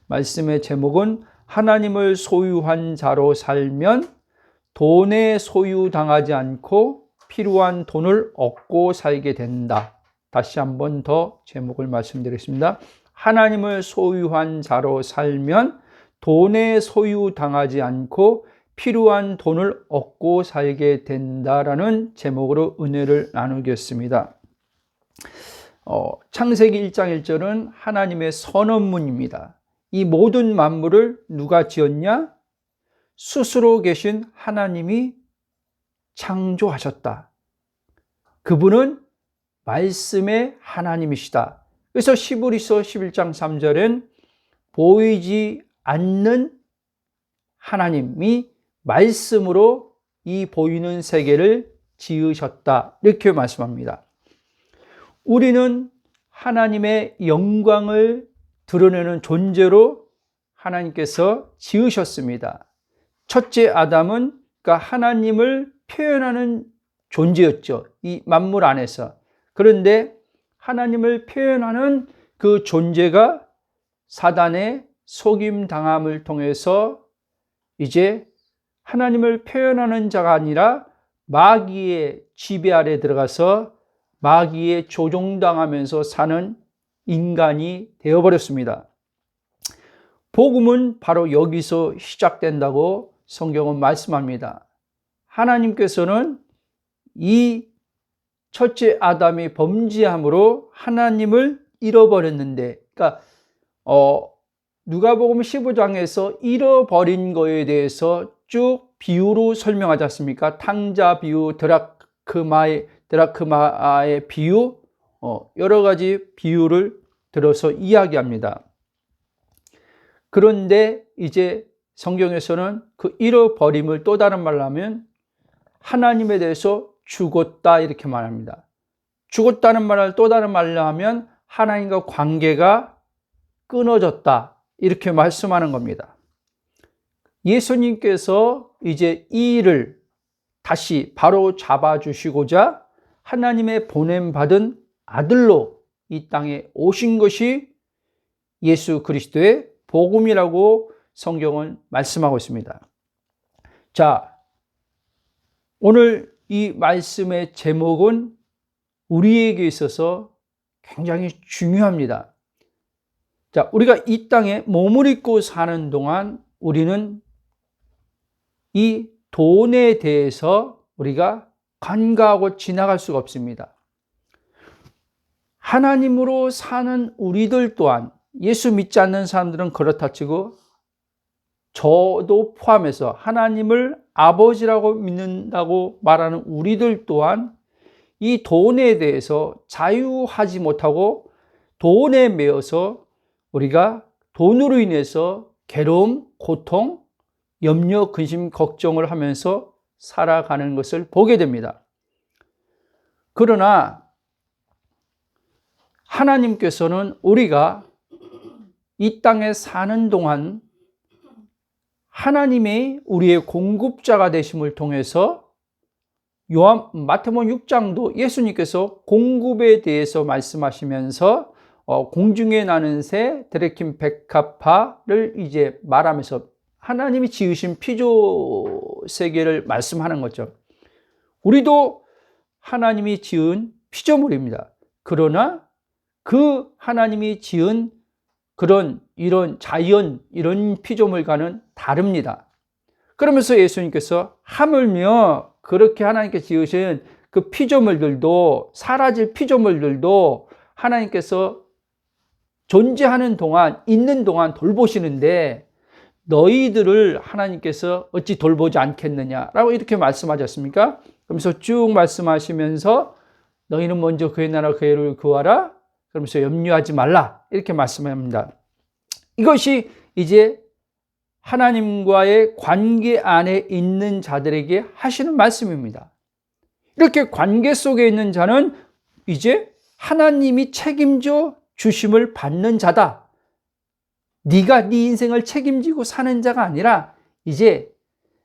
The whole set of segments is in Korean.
말씀의 제목은 하나님을 소유한 자로 살면 돈에 소유당하지 않고 필요한 돈을 얻고 살게 된다. 다시 한번 더 제목을 말씀드리겠습니다. 하나님을 소유한 자로 살면 돈에 소유당하지 않고 필요한 돈을 얻고 살게 된다라는 제목으로 은혜를 나누겠습니다. 창세기 1장 1절은 하나님의 선언문입니다. 이 모든 만물을 누가 지었냐? 스스로 계신 하나님이 창조하셨다. 그분은 말씀의 하나님이시다. 그래서 히브리서 11장 3절엔 보이지 않는 하나님이 말씀으로 이 보이는 세계를 지으셨다. 이렇게 말씀합니다. 우리는 하나님의 영광을 드러내는 존재로 하나님께서 지으셨습니다. 첫째 아담은 그러니까 하나님을 표현하는 존재였죠. 이 만물 안에서. 그런데 하나님을 표현하는 그 존재가 사단의 속임당함을 통해서 이제 하나님을 표현하는 자가 아니라 마귀의 지배 아래 들어가서 마귀의 조종당하면서 사는 인간이 되어버렸습니다. 복음은 바로 여기서 시작된다고 성경은 말씀합니다. 하나님께서는 이 첫째 아담이 범죄함으로 하나님을 잃어버렸는데, 그러니까 누가복음 15장에서 잃어버린 거에 대해서 쭉 비유로 설명하지 않습니까? 탕자 비유, 드라크마의 비유, 여러 가지 비유를 들어서 이야기합니다. 그런데 이제 성경에서는 그 잃어버림을 또 다른 말로 하면 하나님에 대해서 죽었다 이렇게 말합니다. 죽었다는 말을 또 다른 말로 하면 하나님과 관계가 끊어졌다 이렇게 말씀하는 겁니다. 예수님께서 이제 이 일을 다시 바로 잡아주시고자 하나님의 보냄받은 아들로 이 땅에 오신 것이 예수 그리스도의 복음이라고 성경은 말씀하고 있습니다. 자, 오늘 이 말씀의 제목은 우리에게 있어서 굉장히 중요합니다. 자, 우리가 이 땅에 몸을 입고 사는 동안 우리는 이 돈에 대해서 우리가 간과하고 지나갈 수가 없습니다. 하나님으로 사는 우리들 또한 예수 믿지 않는 사람들은 그렇다 치고 저도 포함해서 하나님을 아버지라고 믿는다고 말하는 우리들 또한 이 돈에 대해서 자유하지 못하고 돈에 매여서 우리가 돈으로 인해서 괴로움, 고통, 염려, 근심, 걱정을 하면서 살아가는 것을 보게 됩니다. 그러나 하나님께서는 우리가 이 땅에 사는 동안 하나님의 우리의 공급자가 되심을 통해서 마태복음 6장도 예수님께서 공급에 대해서 말씀하시면서 공중에 나는 새 드레킨 백합화를 이제 말하면서 하나님이 지으신 피조 세계를 말씀하는 거죠. 우리도 하나님이 지은 피조물입니다. 그러나 그 하나님이 지은 이런 자연, 이런 피조물과는 다릅니다. 그러면서 예수님께서 하물며 그렇게 하나님께 지으신 그 피조물들도, 사라질 피조물들도 하나님께서 존재하는 동안, 있는 동안 돌보시는데 너희들을 하나님께서 어찌 돌보지 않겠느냐라고 이렇게 말씀하지 않습니까? 그러면서 쭉 말씀하시면서 너희는 먼저 그의 나라 그의 의를 구하라. 그러면서 염려하지 말라. 이렇게 말씀합니다. 이것이 이제 하나님과의 관계 안에 있는 자들에게 하시는 말씀입니다. 이렇게 관계 속에 있는 자는 이제 하나님이 책임져 주심을 받는 자다. 네가 네 인생을 책임지고 사는 자가 아니라 이제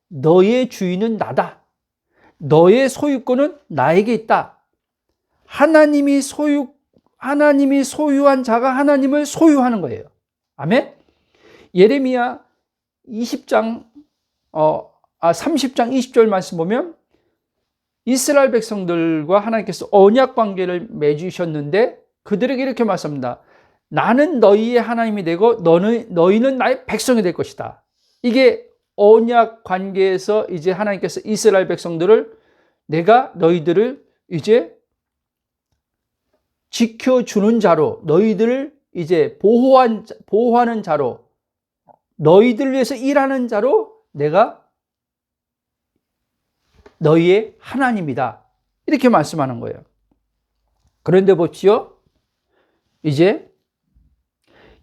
너의 주인은 나다. 너의 소유권은 나에게 있다. 하나님이 소유한 자가 하나님을 소유하는 거예요. 아멘? 예레미야 30장 20절 말씀 보면 이스라엘 백성들과 하나님께서 언약 관계를 맺으셨는데 그들에게 이렇게 말씀합니다. 나는 너희의 하나님이 되고 너희는 나의 백성이 될 것이다. 이게 언약 관계에서 이제 하나님께서 이스라엘 백성들을 내가 너희들을 이제 지켜주는 자로, 너희들을 이제 보호하는 자로, 너희들을 위해서 일하는 자로 내가 너희의 하나님이다. 이렇게 말씀하는 거예요. 그런데 보십시오. 이제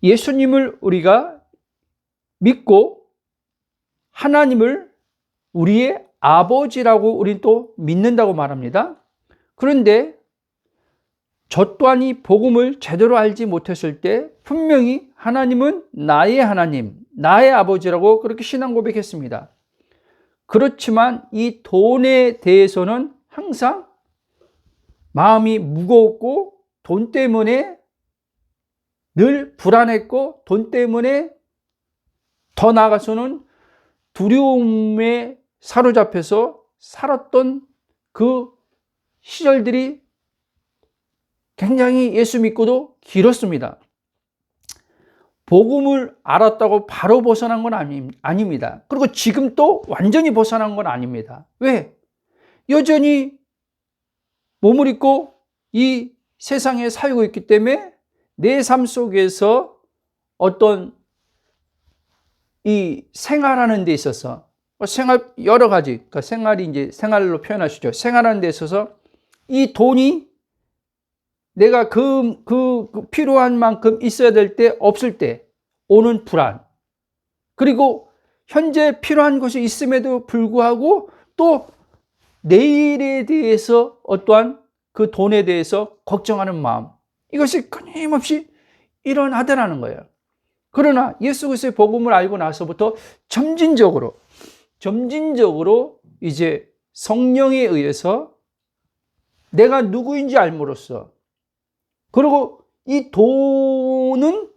예수님을 우리가 믿고 하나님을 우리의 아버지라고 우리는 또 믿는다고 말합니다. 그런데 저 또한이 복음을 제대로 알지 못했을 때 분명히 하나님은 나의 하나님, 나의 아버지라고 그렇게 신앙 고백했습니다. 그렇지만 이 돈에 대해서는 항상 마음이 무거웠고 돈 때문에 늘 불안했고 돈 때문에 더 나아가서는 두려움에 사로잡혀서 살았던 그 시절들이 굉장히 예수 믿고도 길었습니다. 복음을 알았다고 바로 벗어난 건 아닙니다. 그리고 지금 또 완전히 벗어난 건 아닙니다. 왜? 여전히 몸을 입고 이 세상에 살고 있기 때문에 내 삶 속에서 어떤 이 생활하는 데 있어서 생활 여러 가지, 그러니까 생활이 이제 생활로 표현하시죠. 생활하는 데 있어서 이 돈이 내가 그 필요한 만큼 있어야 될 때 없을 때 오는 불안, 그리고 현재 필요한 것이 있음에도 불구하고 또 내일에 대해서 어떠한 그 돈에 대해서 걱정하는 마음, 이것이 끊임없이 일어나더라는 거예요. 그러나 예수 그리스도의 복음을 알고 나서부터 점진적으로 이제 성령에 의해서 내가 누구인지 알므로써, 그리고 이 돈은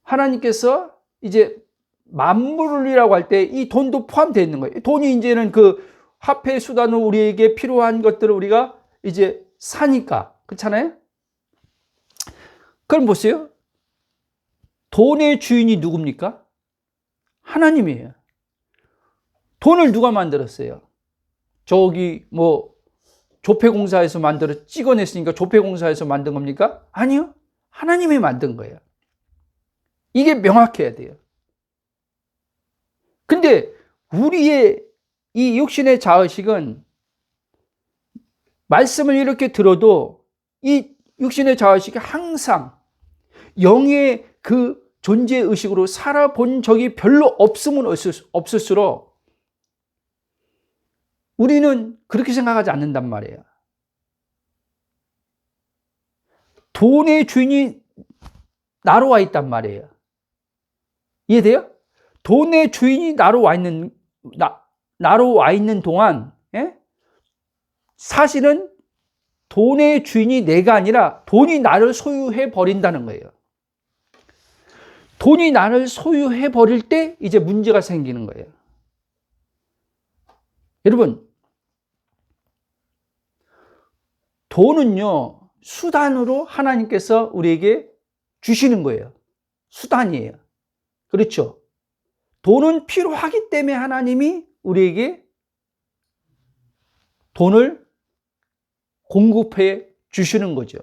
하나님께서 이제 만물이라고 할 때 이 돈도 포함되어 있는 거예요. 돈이 이제는 그 화폐 수단으로 우리에게 필요한 것들을 우리가 이제 사니까, 그렇잖아요? 그럼 보세요. 돈의 주인이 누굽니까? 하나님이에요. 돈을 누가 만들었어요? 저기 뭐 조폐공사에서 찍어냈으니까 조폐공사에서 만든 겁니까? 아니요. 하나님이 만든 거예요. 이게 명확해야 돼요. 근데 우리의 이 육신의 자의식은 말씀을 이렇게 들어도 이 육신의 자의식이 항상 영의 그 존재의식으로 살아본 적이 별로 없으면 없을수록 우리는 그렇게 생각하지 않는단 말이에요. 돈의 주인이 나로 와 있단 말이에요. 이해돼요? 돈의 주인이 나로 와 있는 동안, 예? 사실은 돈의 주인이 내가 아니라 돈이 나를 소유해 버린다는 거예요. 돈이 나를 소유해 버릴 때 이제 문제가 생기는 거예요. 여러분, 돈은요, 수단으로 하나님께서 우리에게 주시는 거예요. 수단이에요. 그렇죠? 돈은 필요하기 때문에 하나님이 우리에게 돈을 공급해 주시는 거죠.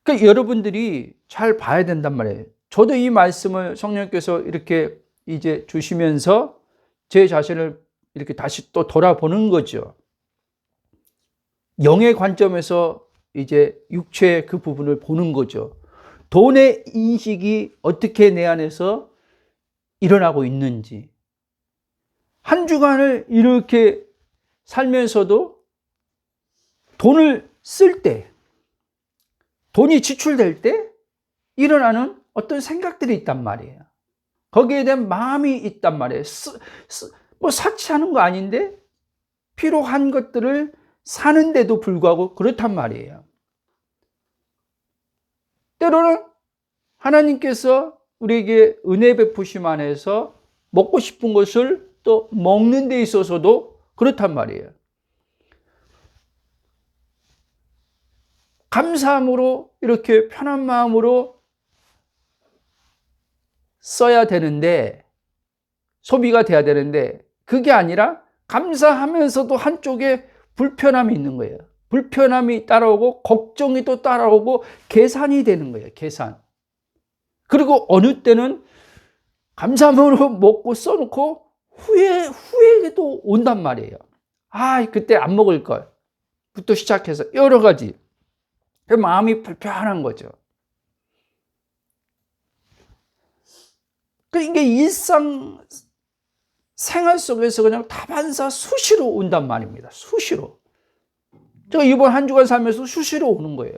그러니까 여러분들이 잘 봐야 된단 말이에요. 저도 이 말씀을 성령께서 이렇게 이제 주시면서 제 자신을 이렇게 다시 또 돌아보는 거죠. 영의 관점에서 이제 육체의 그 부분을 보는 거죠. 돈의 인식이 어떻게 내 안에서 일어나고 있는지. 한 주간을 이렇게 살면서도 돈을 쓸 때, 돈이 지출될 때 일어나는 어떤 생각들이 있단 말이에요. 거기에 대한 마음이 있단 말이에요. 뭐 사치하는 거 아닌데 필요한 것들을 사는데도 불구하고 그렇단 말이에요. 때로는 하나님께서 우리에게 은혜 베푸심 안에서 먹고 싶은 것을 또 먹는 데 있어서도 그렇단 말이에요. 감사함으로 이렇게 편한 마음으로 써야 되는데, 소비가 돼야 되는데, 그게 아니라 감사하면서도 한쪽에 불편함이 있는 거예요. 불편함이 따라오고 걱정이 또 따라오고 계산이 되는 거예요. 계산. 그리고 어느 때는 감사함으로 먹고 써놓고 후회도 온단 말이에요. 아, 그때 안 먹을 걸 부터 시작해서 여러 가지 마음이 불편한 거죠. 이게 일상 생활 속에서 그냥 다반사 수시로 온단 말입니다. 수시로. 제가 이번 한 주간 살면서 수시로 오는 거예요.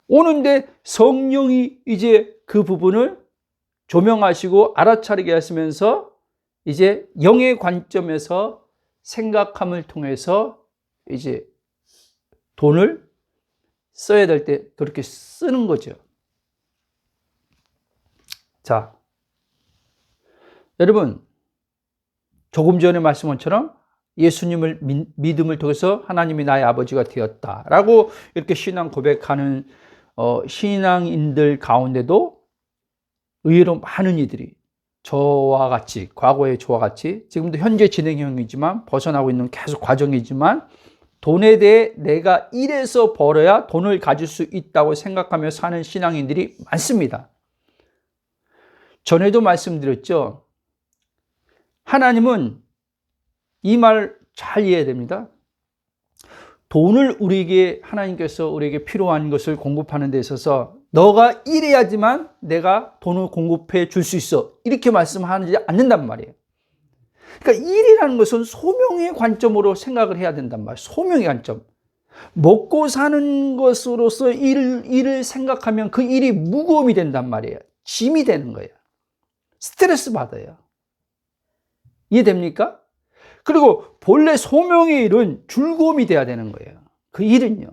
오는데 성령이 이제 그 부분을 조명하시고 알아차리게 하시면서 이제 영의 관점에서 생각함을 통해서 이제 돈을 써야 될 때 그렇게 쓰는 거죠. 자, 여러분, 조금 전에 말씀한 것처럼 예수님을 믿음을 통해서 하나님이 나의 아버지가 되었다라고 이렇게 신앙 고백하는 신앙인들 가운데도 의외로 많은 이들이 저와 같이, 과거의 저와 같이, 지금도 현재 진행형이지만 벗어나고 있는 계속 과정이지만 돈에 대해 내가 일해서 벌어야 돈을 가질 수 있다고 생각하며 사는 신앙인들이 많습니다. 전에도 말씀드렸죠. 하나님은 이 말 잘 이해해야 됩니다. 돈을 하나님께서 우리에게 필요한 것을 공급하는 데 있어서 너가 일해야지만 내가 돈을 공급해 줄 수 있어. 이렇게 말씀하지 않는단 말이에요. 그러니까 일이라는 것은 소명의 관점으로 생각을 해야 된단 말이에요. 소명의 관점. 먹고 사는 것으로서 일을 생각하면 그 일이 무거움이 된단 말이에요. 짐이 되는 거예요. 스트레스 받아요. 이해됩니까? 그리고 본래 소명의 일은 즐거움이 돼야 되는 거예요. 그 일은요.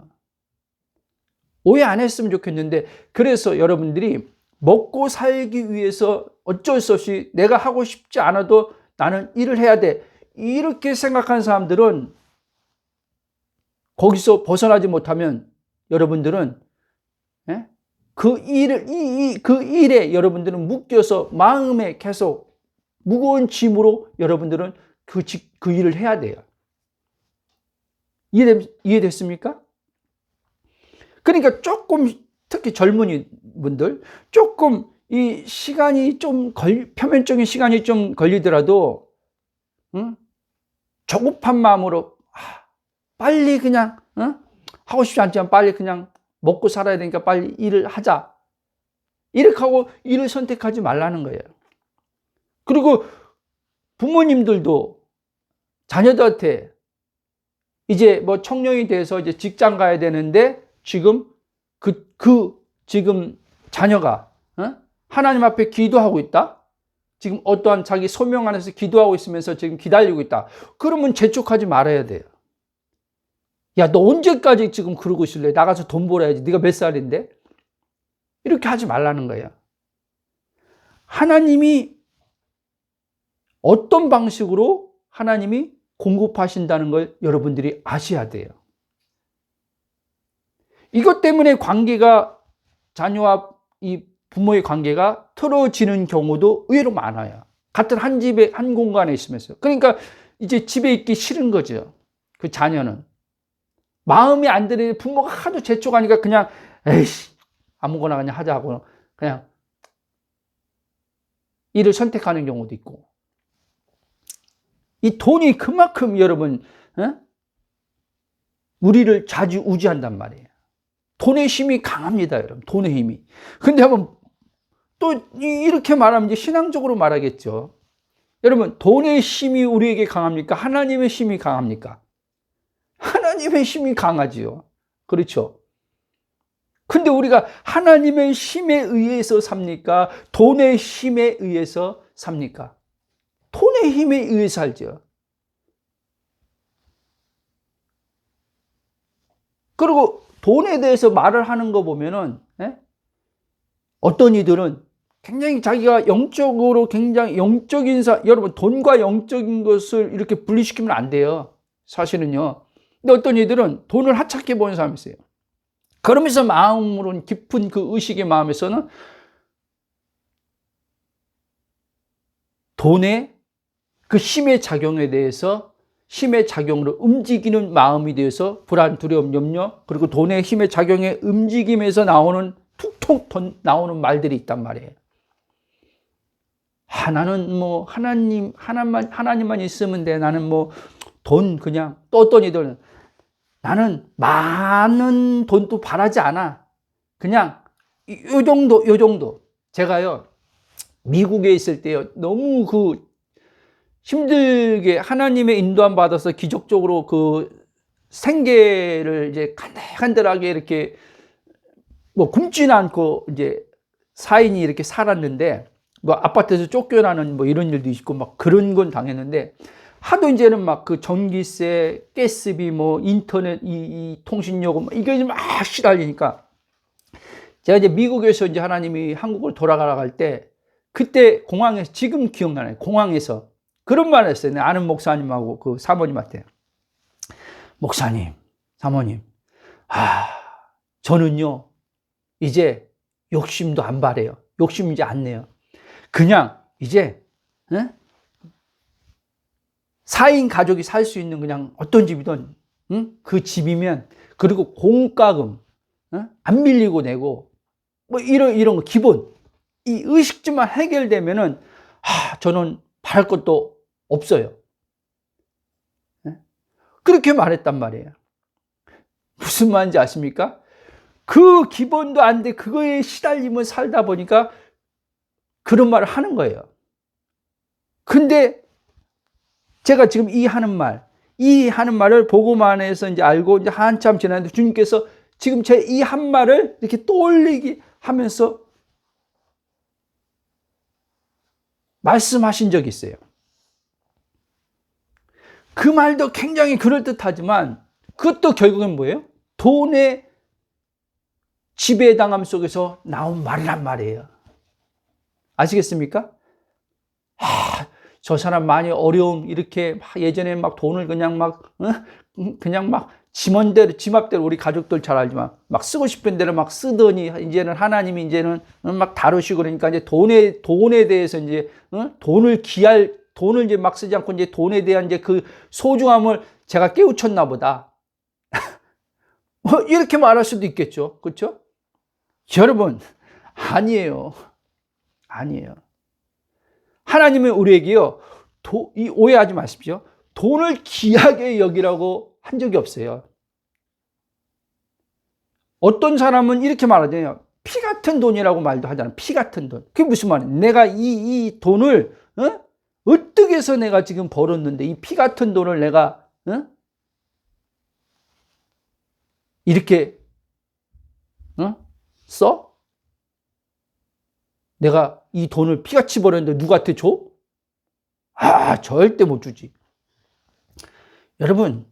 오해 안 했으면 좋겠는데, 그래서 여러분들이 먹고 살기 위해서 어쩔 수 없이 내가 하고 싶지 않아도 나는 일을 해야 돼. 이렇게 생각하는 사람들은 거기서 벗어나지 못하면 여러분들은 그 일에 여러분들은 묶여서 마음에 계속 무거운 짐으로 여러분들은 그 일을 해야 돼요. 이해됐습니까? 그러니까 조금, 특히 젊은이 분들, 조금 이 시간이 좀 표면적인 시간이 좀 걸리더라도, 조급한 마음으로, 빨리 그냥, 하고 싶지 않지만 빨리 그냥 먹고 살아야 되니까 빨리 일을 하자. 이렇게 하고 일을 선택하지 말라는 거예요. 그리고 부모님들도 자녀들한테 이제 뭐 청년이 돼서 이제 직장 가야 되는데 지금 지금 자녀가 하나님 앞에 기도하고 있다. 지금 어떠한 자기 소명 안에서 기도하고 있으면서 지금 기다리고 있다. 그러면 재촉하지 말아야 돼요. 야, 너 언제까지 지금 그러고 있을래? 나가서 돈 벌어야지. 네가 몇 살인데? 이렇게 하지 말라는 거예요. 하나님이 어떤 방식으로 하나님이 공급하신다는 걸 여러분들이 아셔야 돼요. 이것 때문에 자녀와 이 부모의 관계가 틀어지는 경우도 의외로 많아요. 같은 한 집에, 한 공간에 있으면서. 그러니까 이제 집에 있기 싫은 거죠. 그 자녀는. 마음이 안 드는 부모가 하도 재촉하니까 그냥, 에이씨, 아무거나 그냥 하자 하고 그냥 일을 선택하는 경우도 있고. 이 돈이 그만큼 여러분, 우리를 좌지우지한단 말이에요. 돈의 힘이 강합니다, 여러분. 돈의 힘이. 근데 한번 또 이렇게 말하면 이제 신앙적으로 말하겠죠. 여러분, 돈의 힘이 우리에게 강합니까? 하나님의 힘이 강합니까? 하나님의 힘이 강하지요. 그렇죠. 근데 우리가 하나님의 힘에 의해서 삽니까? 돈의 힘에 의해서 삽니까? 돈의 힘에 의해서 살죠. 그리고 돈에 대해서 말을 하는 거 보면은, 예? 어떤 이들은 굉장히 자기가 영적으로 굉장히 영적인 여러분, 돈과 영적인 것을 이렇게 분리시키면 안 돼요. 사실은요. 근데 어떤 이들은 돈을 하찮게 보는 사람이 있어요. 그러면서 마음으로는 깊은 그 의식의 마음에서는 돈의 그 힘의 작용에 대해서 힘의 작용으로 움직이는 마음이 되어서 불안, 두려움, 염려, 그리고 돈의 힘의 작용에 움직임에서 나오는 툭툭 나오는 말들이 있단 말이에요. 나는 뭐 하나님만 있으면 돼. 나는 뭐 돈 그냥, 또 어떤 이들은 나는 많은 돈도 바라지 않아. 그냥 요 정도. 제가요, 미국에 있을 때요, 너무 그 힘들게 하나님의 인도함 받아서 기적적으로 그 생계를 이제 간들간들하게 이렇게 뭐 굶지는 않고 이제 4인이 이렇게 살았는데, 뭐 아파트에서 쫓겨나는 뭐 이런 일도 있고 막 그런 건 당했는데, 하도 이제는 막 그 전기세, 가스비, 뭐 인터넷, 이 통신요금 이게 막 시달리니까, 제가 이제 미국에서 이제 하나님이 한국을 돌아가라 할 때, 그때 공항에서, 지금 기억나네요. 공항에서 그런 말을 했어요. 내 아는 목사님하고 그 사모님한테. 목사님, 사모님, 저는요, 이제 욕심도 안 바래요. 욕심 이제 안 내요. 그냥 이제 4인 가족이 살 수 있는 그냥 어떤 집이든 그 집이면, 그리고 공과금 안 밀리고 내고 뭐 이런 거 기본 이 의식주만 해결되면은 저는 바랄 것도 없어요. 그렇게 말했단 말이에요. 무슨 말인지 아십니까? 그 기본도 안 돼. 그거에 시달림을 살다 보니까 그런 말을 하는 거예요. 근데 제가 지금 이 하는 말을 보고만 해서 이제 알고 이제 한참 지났는데, 주님께서 지금 제 이 한 말을 이렇게 떠올리게 하면서 말씀하신 적이 있어요. 그 말도 굉장히 그럴듯하지만 그것도 결국은 뭐예요? 돈의 지배당함 속에서 나온 말이란 말이에요. 아시겠습니까? 저 사람 많이 어려움, 이렇게 예전에 막 돈을 그냥 막 지 맘대로 우리 가족들 잘 알지만 막 쓰고 싶은 대로 막 쓰더니, 이제는 하나님이 이제는 막 다루시고, 그러니까 이제 돈에 대해서 이제 돈을 이제 막 쓰지 않고 이제 돈에 대한 이제 그 소중함을 제가 깨우쳤나 보다. 이렇게 말할 수도 있겠죠. 그렇죠? 여러분, 아니에요. 하나님은 우리에게요, 오해하지 마십시오. 돈을 귀하게 여기라고 한 적이 없어요. 어떤 사람은 이렇게 말하잖아요. 피 같은 돈이라고 말도 하잖아요. 피 같은 돈. 그게 무슨 말이에요? 내가 이 돈을 어떻게 해서 내가 지금 벌었는데 이 피 같은 돈을 내가 이렇게 써? 내가 이 돈을 피같이 벌었는데 누구한테 줘? 절대 못 주지. 여러분,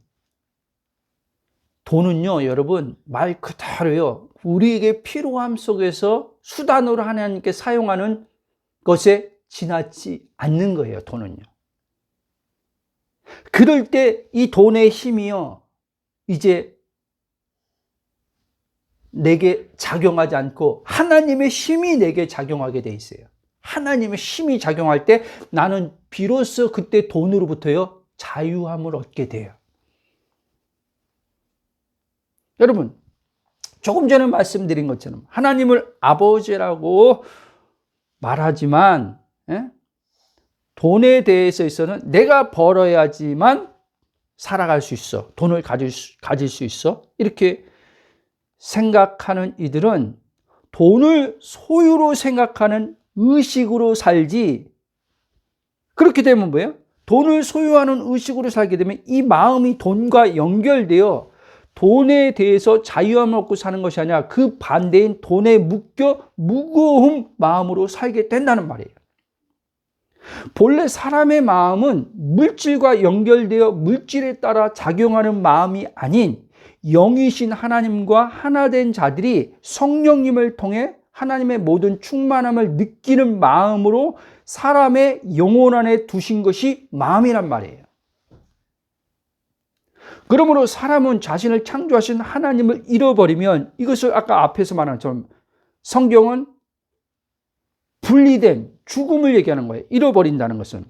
돈은요, 여러분, 말 그대로요, 우리에게 필요함 속에서 수단으로 하나님께 사용하는 것에 지나지 않는 거예요, 돈은요. 그럴 때 이 돈의 힘이요, 이제 내게 작용하지 않고 하나님의 힘이 내게 작용하게 돼 있어요. 하나님의 힘이 작용할 때 나는 비로소 그때 돈으로부터요, 자유함을 얻게 돼요. 여러분, 조금 전에 말씀드린 것처럼 하나님을 아버지라고 말하지만 돈에 대해서 있어서는 내가 벌어야지만 살아갈 수 있어. 돈을 가질 수 있어. 이렇게 생각하는 이들은 돈을 소유로 생각하는 의식으로 살지, 그렇게 되면 뭐예요? 돈을 소유하는 의식으로 살게 되면 이 마음이 돈과 연결되어 돈에 대해서 자유함을 얻고 사는 것이 아니라 그 반대인 돈에 묶여 무거운 마음으로 살게 된다는 말이에요. 본래 사람의 마음은 물질과 연결되어 물질에 따라 작용하는 마음이 아닌 영이신 하나님과 하나 된 자들이 성령님을 통해 하나님의 모든 충만함을 느끼는 마음으로 사람의 영혼 안에 두신 것이 마음이란 말이에요. 그러므로 사람은 자신을 창조하신 하나님을 잃어버리면, 이것을 아까 앞에서 말한 것처럼 성경은 분리된 죽음을 얘기하는 거예요. 잃어버린다는 것은.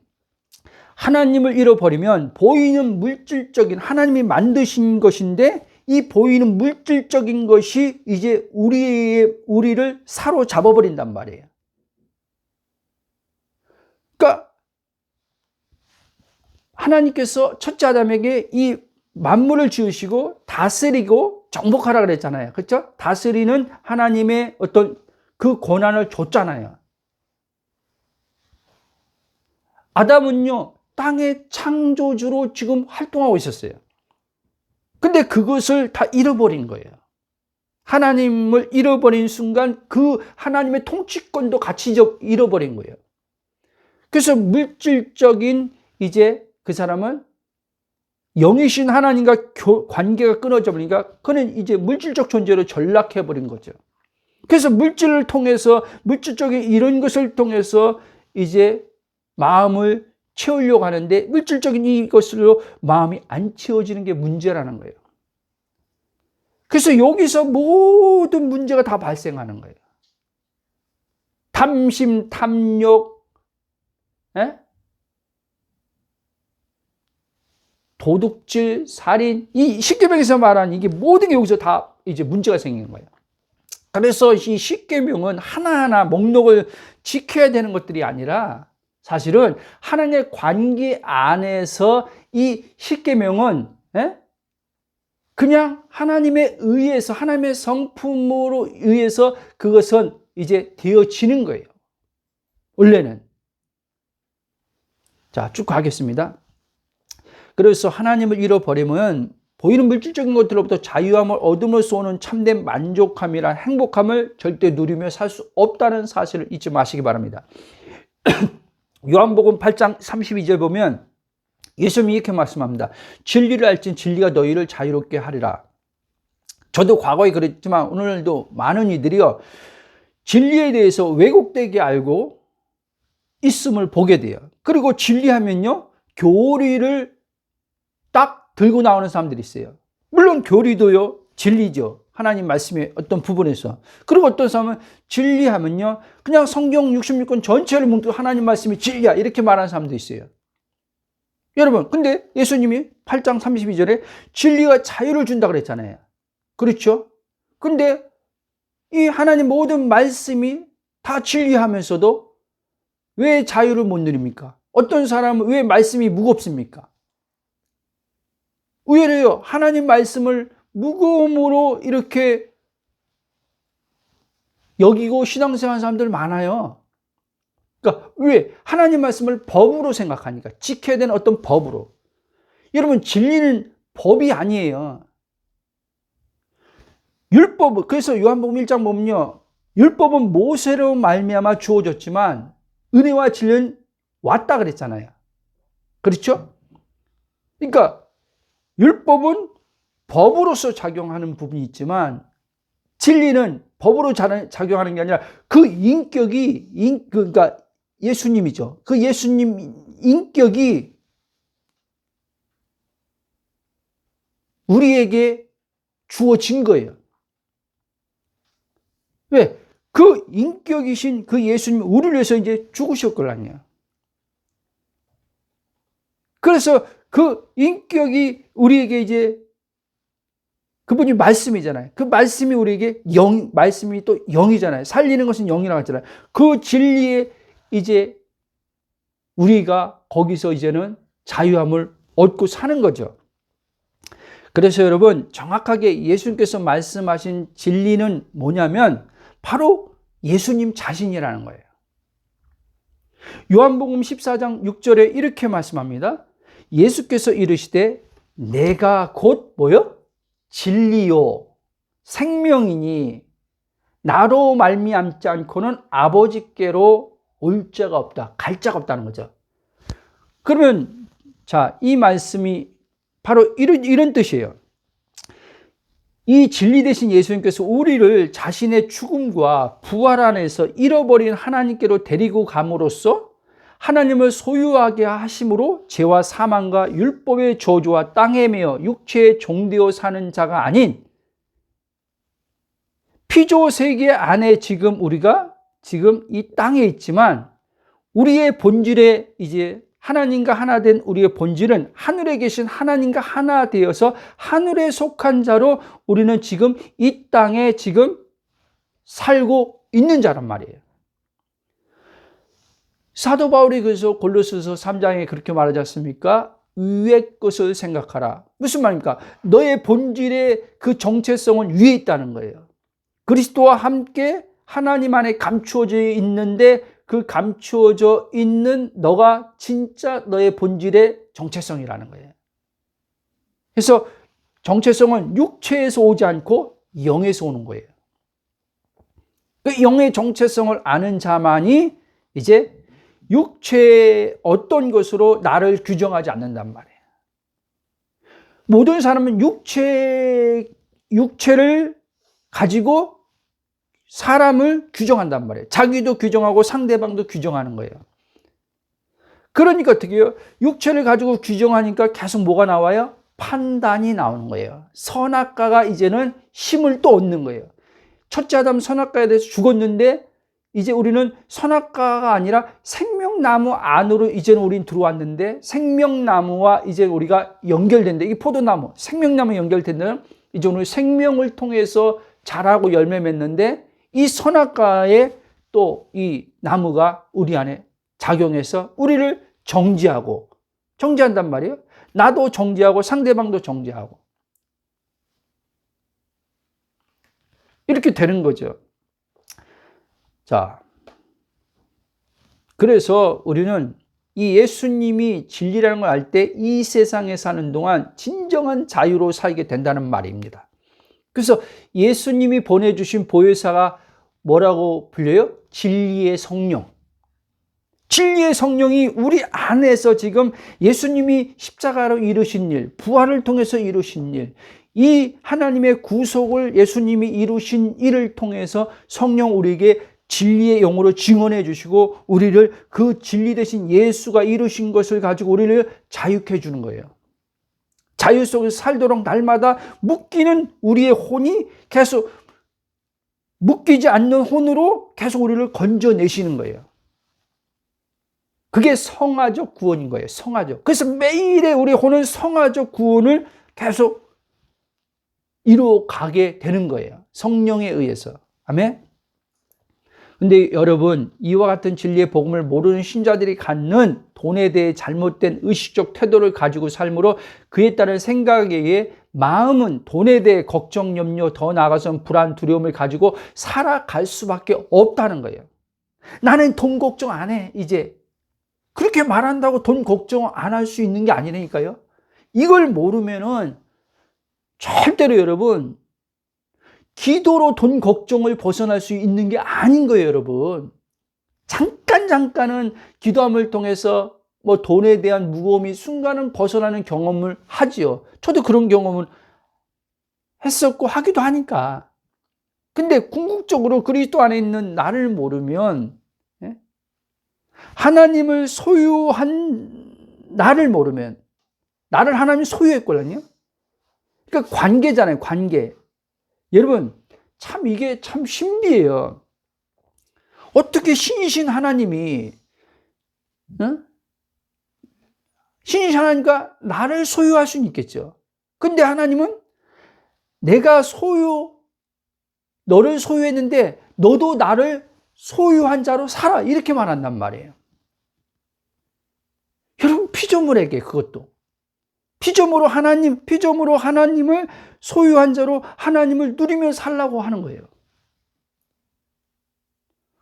하나님을 잃어버리면 보이는 물질적인, 하나님이 만드신 것인데 이 보이는 물질적인 것이 이제 우리를 사로잡아 버린단 말이에요. 그러니까 하나님께서 첫째 아담에게 이 만물을 지으시고 다스리고 정복하라 그랬잖아요. 그렇죠? 다스리는 하나님의 어떤 그 권한을 줬잖아요. 아담은요, 땅의 창조주로 지금 활동하고 있었어요. 근데 그것을 다 잃어버린 거예요. 하나님을 잃어버린 순간 그 하나님의 통치권도 같이 잃어버린 거예요. 그래서 물질적인 이제 그 사람은 영이신 하나님과 관계가 끊어져 버리니까 그는 이제 물질적 존재로 전락해 버린 거죠. 그래서 물질을 통해서, 물질적인 이런 것을 통해서 이제 마음을 채우려고 하는데 물질적인 이것으로 마음이 안 채워지는 게 문제라는 거예요. 그래서 여기서 모든 문제가 다 발생하는 거예요. 탐심, 탐욕, 도둑질, 살인, 이 십계명에서 말하는 이게 모든 게 여기서 다 이제 문제가 생기는 거예요. 그래서 이 십계명은 하나하나 목록을 지켜야 되는 것들이 아니라 사실은 하나님의 관계 안에서 이 십계명은 그냥 하나님에 의해서, 하나님의 성품으로 의해서 그것은 이제 되어지는 거예요. 원래는. 자, 쭉 가겠습니다. 그래서 하나님을 잃어버리면 보이는 물질적인 것들로부터 자유함을 얻음으로써 오는 참된 만족함이란 행복함을 절대 누리며 살 수 없다는 사실을 잊지 마시기 바랍니다. 요한복음 8장 32절 보면 예수님이 이렇게 말씀합니다. 진리를 알진 진리가 너희를 자유롭게 하리라. 저도 과거에 그랬지만 오늘도 많은 이들이요, 진리에 대해서 왜곡되게 알고 있음을 보게 돼요. 그리고 진리하면요, 교리를 딱 들고 나오는 사람들이 있어요. 물론 교리도요, 진리죠. 하나님 말씀의 어떤 부분에서. 그리고 어떤 사람은 진리하면요, 그냥 성경 66권 전체를 뭉뚱 하나님 말씀이 진리야, 이렇게 말하는 사람도 있어요. 여러분, 근데 예수님이 8장 32절에 진리가 자유를 준다 그랬잖아요. 그렇죠? 근데 이 하나님 모든 말씀이 다 진리하면서도 왜 자유를 못 누립니까? 어떤 사람은 왜 말씀이 무겁습니까? 의외로요, 하나님 말씀을 무거움으로 이렇게 여기고 신앙생활하는 사람들 많아요. 그러니까 왜? 하나님 말씀을 법으로 생각하니까, 지켜야 되는 어떤 법으로. 여러분, 진리는 법이 아니에요. 율법, 그래서 요한복음 1장 보면요, 율법은 모세로 말미암아 주어졌지만 은혜와 진리는 왔다 그랬잖아요. 그렇죠? 그러니까 율법은 법으로서 작용하는 부분이 있지만 진리는 법으로 작용하는 게 아니라 그 인격이, 그러니까 예수님이죠. 그 예수님 인격이 우리에게 주어진 거예요. 왜? 그 인격이신 그 예수님, 우리를 위해서 이제 죽으셨거든요. 그래서 그 인격이 우리에게 이제, 그분이 말씀이잖아요. 그 말씀이 우리에게 말씀이 또 영이잖아요. 살리는 것은 영이라고 했잖아요. 그 진리에 이제 우리가 거기서 이제는 자유함을 얻고 사는 거죠. 그래서 여러분, 정확하게 예수님께서 말씀하신 진리는 뭐냐면 바로 예수님 자신이라는 거예요. 요한복음 14장 6절에 이렇게 말씀합니다. 예수께서 이르시되 내가 곧 뭐요? 진리요 생명이니 나로 말미암지 않고는 아버지께로 올 자가 없다, 갈 자가 없다는 거죠. 그러면 자, 이 말씀이 바로 이런 뜻이에요. 이 진리 되신 예수님께서 우리를 자신의 죽음과 부활 안에서 잃어버린 하나님께로 데리고 감으로써 하나님을 소유하게 하심으로 죄와 사망과 율법의 저주와 땅에 매여 육체에 종되어 사는 자가 아닌 피조 세계 안에 지금 우리가 지금 이 땅에 있지만 우리의 본질에 이제 하나님과 하나 된 우리의 본질은 하늘에 계신 하나님과 하나 되어서 하늘에 속한 자로 우리는 지금 이 땅에 지금 살고 있는 자란 말이에요. 사도 바울이 그래서 골로새서 3장에 그렇게 말하지 않습니까? 위의 것을 생각하라. 무슨 말입니까? 너의 본질의 그 정체성은 위에 있다는 거예요. 그리스도와 함께 하나님 안에 감추어져 있는데 그 감추어져 있는 너가 진짜 너의 본질의 정체성이라는 거예요. 그래서 정체성은 육체에서 오지 않고 영에서 오는 거예요. 그 영의 정체성을 아는 자만이 이제 육체의 어떤 것으로 나를 규정하지 않는단 말이에요. 모든 사람은 육체를 가지고 사람을 규정한단 말이에요. 자기도 규정하고 상대방도 규정하는 거예요. 그러니까 어떻게 해요? 육체를 가지고 규정하니까 계속 뭐가 나와요? 판단이 나오는 거예요. 선악과가 이제는 힘을 또 얻는 거예요. 첫째 아담 선악과에 대해서 죽었는데 이제 우리는 선악과가 아니라 생명나무 안으로 이제는 우린 들어왔는데 생명나무와 이제 우리가 연결된다. 이 포도나무, 생명나무 연결된다면 이제 오늘 생명을 통해서 자라고 열매 맺는데 이 선악과에 또 이 나무가 우리 안에 작용해서 우리를 정지한단 말이에요. 나도 정지하고 상대방도 정지하고 이렇게 되는 거죠. 자, 그래서 우리는 이 예수님이 진리라는 걸 알 때 이 세상에 사는 동안 진정한 자유로 살게 된다는 말입니다. 그래서 예수님이 보내주신 보혜사가 뭐라고 불려요? 진리의 성령. 진리의 성령이 우리 안에서 지금 예수님이 십자가로 이루신 일, 부활을 통해서 이루신 일, 이 하나님의 구속을 예수님이 이루신 일을 통해서 성령 우리에게 진리의 영으로 증언해 주시고 우리를 그 진리 대신 예수가 이루신 것을 가지고 우리를 자유케 해주는 거예요. 자유 속에서 살도록 날마다 묶이는 우리의 혼이 계속 묶이지 않는 혼으로 계속 우리를 건져내시는 거예요. 그게 성화적 구원인 거예요. 성화적. 그래서 매일의 우리 혼은 성화적 구원을 계속 이루어가게 되는 거예요. 성령에 의해서. 아멘. 근데 여러분, 이와 같은 진리의 복음을 모르는 신자들이 갖는 돈에 대해 잘못된 의식적 태도를 가지고 삶으로 그에 따른 생각에 의해 마음은 돈에 대해 걱정, 염려, 더 나아가서는 불안, 두려움을 가지고 살아갈 수밖에 없다는 거예요. 나는 돈 걱정 안 해, 이제. 그렇게 말한다고 돈 걱정 안 할 수 있는 게 아니라니까요. 이걸 모르면은 절대로 여러분, 기도로 돈 걱정을 벗어날 수 있는 게 아닌 거예요, 여러분. 잠깐은 기도함을 통해서 뭐 돈에 대한 무거움이 순간은 벗어나는 경험을 하지요. 저도 그런 경험을 했었고 하기도 하니까. 근데 궁극적으로 그리스도 안에 있는 나를 모르면, 하나님을 소유한 나를 모르면, 나를 하나님이 소유했거든요. 그러니까 관계잖아요, 관계. 여러분, 참 이게 참 신비해요. 어떻게 신이신 하나님이, 신이신 하나님과 나를 소유할 수는 있겠죠. 근데 하나님은 내가 너를 소유했는데 너도 나를 소유한 자로 살아. 이렇게 말한단 말이에요. 여러분, 피조물에게 그것도. 피조물로 하나님을 소유한 자로 하나님을 누리며 살라고 하는 거예요.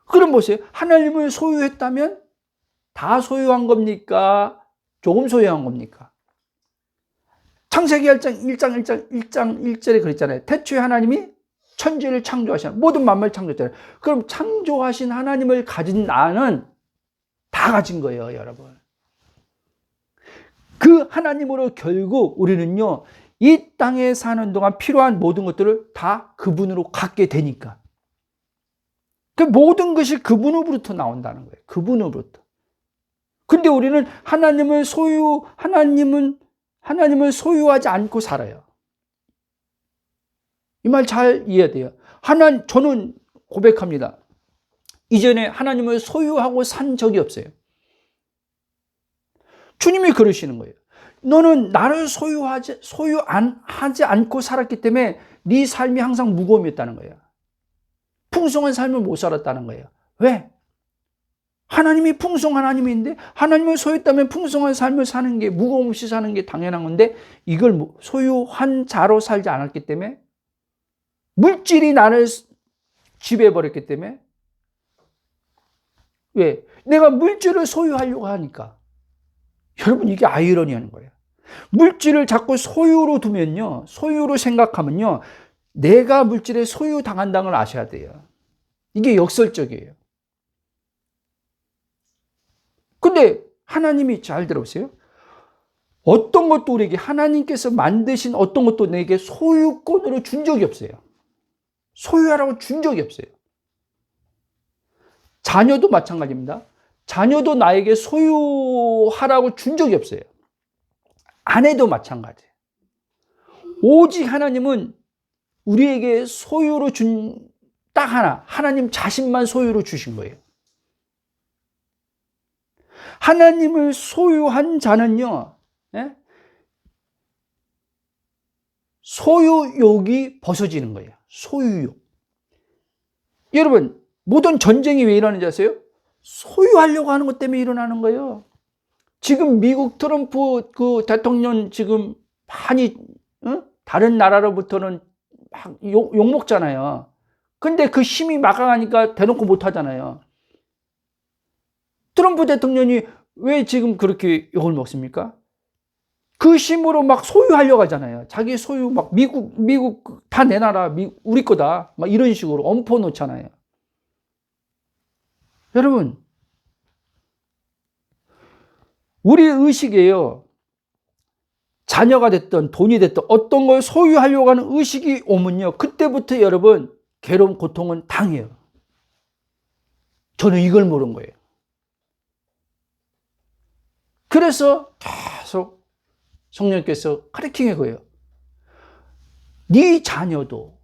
그럼 보세요. 하나님을 소유했다면 다 소유한 겁니까? 조금 소유한 겁니까? 창세기 1장 1절에 그랬잖아요. 태초에 하나님이 천지를 창조하신, 모든 만물을 창조했잖아요. 그럼 창조하신 하나님을 가진 나는 다 가진 거예요, 여러분. 그 하나님으로 결국 우리는요, 이 땅에 사는 동안 필요한 모든 것들을 다 그분으로 갖게 되니까. 그 모든 것이 그분으로부터 나온다는 거예요. 그분으로부터. 근데 우리는 하나님을 소유하지 않고 살아요. 이 말 잘 이해돼요. 저는 고백합니다. 이전에 하나님을 소유하고 산 적이 없어요. 주님이 그러시는 거예요. 너는 나를 소유하지 않고 살았기 때문에 네 삶이 항상 무거움이었다는 거예요. 풍성한 삶을 못 살았다는 거예요. 왜? 하나님이 풍성한 하나님인데 하나님을 소유했다면 풍성한 삶을 사는 게, 무거움 없이 사는 게 당연한 건데 이걸 소유한 자로 살지 않았기 때문에, 물질이 나를 지배해버렸기 때문에. 왜? 내가 물질을 소유하려고 하니까. 여러분, 이게 아이러니한 거예요. 물질을 자꾸 소유로 두면요, 소유로 생각하면요, 내가 물질에 소유당한다는 걸 아셔야 돼요. 이게 역설적이에요. 근데 하나님이, 잘 들어보세요. 어떤 것도 우리에게, 하나님께서 만드신 어떤 것도 내게 소유권으로 준 적이 없어요. 소유하라고 준 적이 없어요. 자녀도 마찬가지입니다. 자녀도 나에게 소유하라고 준 적이 없어요. 아내도 마찬가지예요. 오직 하나님은 우리에게 소유로 준 딱 하나, 하나님 자신만 소유로 주신 거예요. 하나님을 소유한 자는요, 소유욕이 벗어지는 거예요. 소유욕. 여러분, 모든 전쟁이 왜 일어나는지 아세요? 소유하려고 하는 것 때문에 일어나는 거예요. 지금 미국 트럼프 그 대통령 지금 많이, 다른 나라로부터는 막 욕먹잖아요. 근데 그 힘이 막강하니까 대놓고 못하잖아요. 트럼프 대통령이 왜 지금 그렇게 욕을 먹습니까? 그 힘으로 막 소유하려고 하잖아요. 자기 소유, 막 미국 다 내 나라, 우리 거다, 막 이런 식으로 엄포 놓잖아요. 여러분, 우리 의식이에요. 자녀가 됐든 돈이 됐든 어떤 걸 소유하려고 하는 의식이 오면요, 그때부터 여러분 괴로움, 고통은 당해요. 저는 이걸 모른 거예요. 그래서 계속 성령께서 가르치는 거예요. 네 자녀도,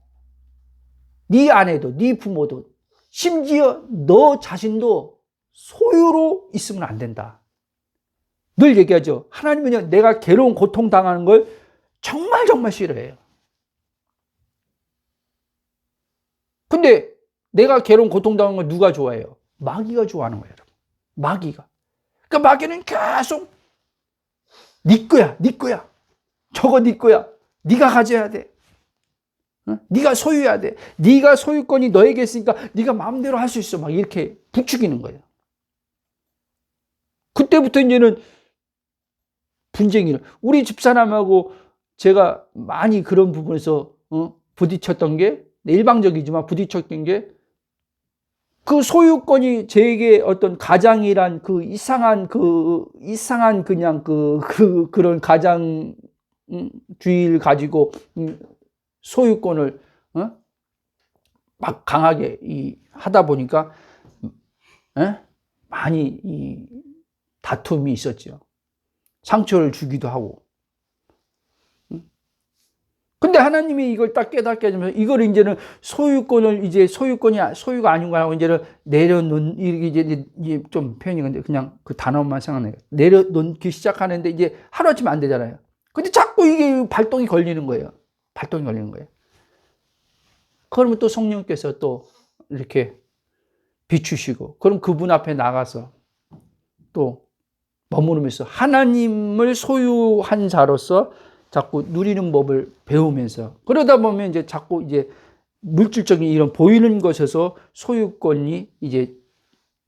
네 아내도, 네 부모도, 심지어 너 자신도 소유로 있으면 안 된다. 늘 얘기하죠. 하나님은요, 내가 괴로운 고통 당하는 걸 정말 정말 싫어해요. 근데 내가 괴로운 고통 당하는 걸 누가 좋아해요? 마귀가 좋아하는 거예요, 여러분. 마귀가. 그러니까 마귀는 계속 네 거야, 네 거야. 저거 네 거야. 네가 가져야 돼. 네가 소유해야 돼. 네가 소유권이 너에게 있으니까 네가 마음대로 할 수 있어. 막 이렇게 부추기는 거예요. 그때부터 이제는 분쟁이, 우리 집사람하고 제가 많이 그런 부분에서 부딪혔던 게, 일방적이지만 부딪혔던 게, 그 소유권이 제게 어떤 가장이란 그 이상한 그냥 그런 가장주의를 가지고 소유권을 막 강하게 하다 보니까 많이 이 다툼이 있었죠. 상처를 주기도 하고. 근데 하나님이 이걸 딱 깨닫게 해주면서 이걸 이제는 소유권을, 이제 소유가 아닌 거라고 이제는 이제 좀 표현이 근데 그냥 그 단어만 생각나요. 내려놓기 시작하는데 이제 하루아침에 안 되잖아요. 근데 자꾸 이게 발동이 걸리는 거예요. 그러면 또 성령께서 또 이렇게 비추시고, 그럼 그분 앞에 나가서 또 머무르면서 하나님을 소유한 자로서 자꾸 누리는 법을 배우면서, 그러다 보면 이제 자꾸 이제 물질적인 이런 보이는 것에서 소유권이 이제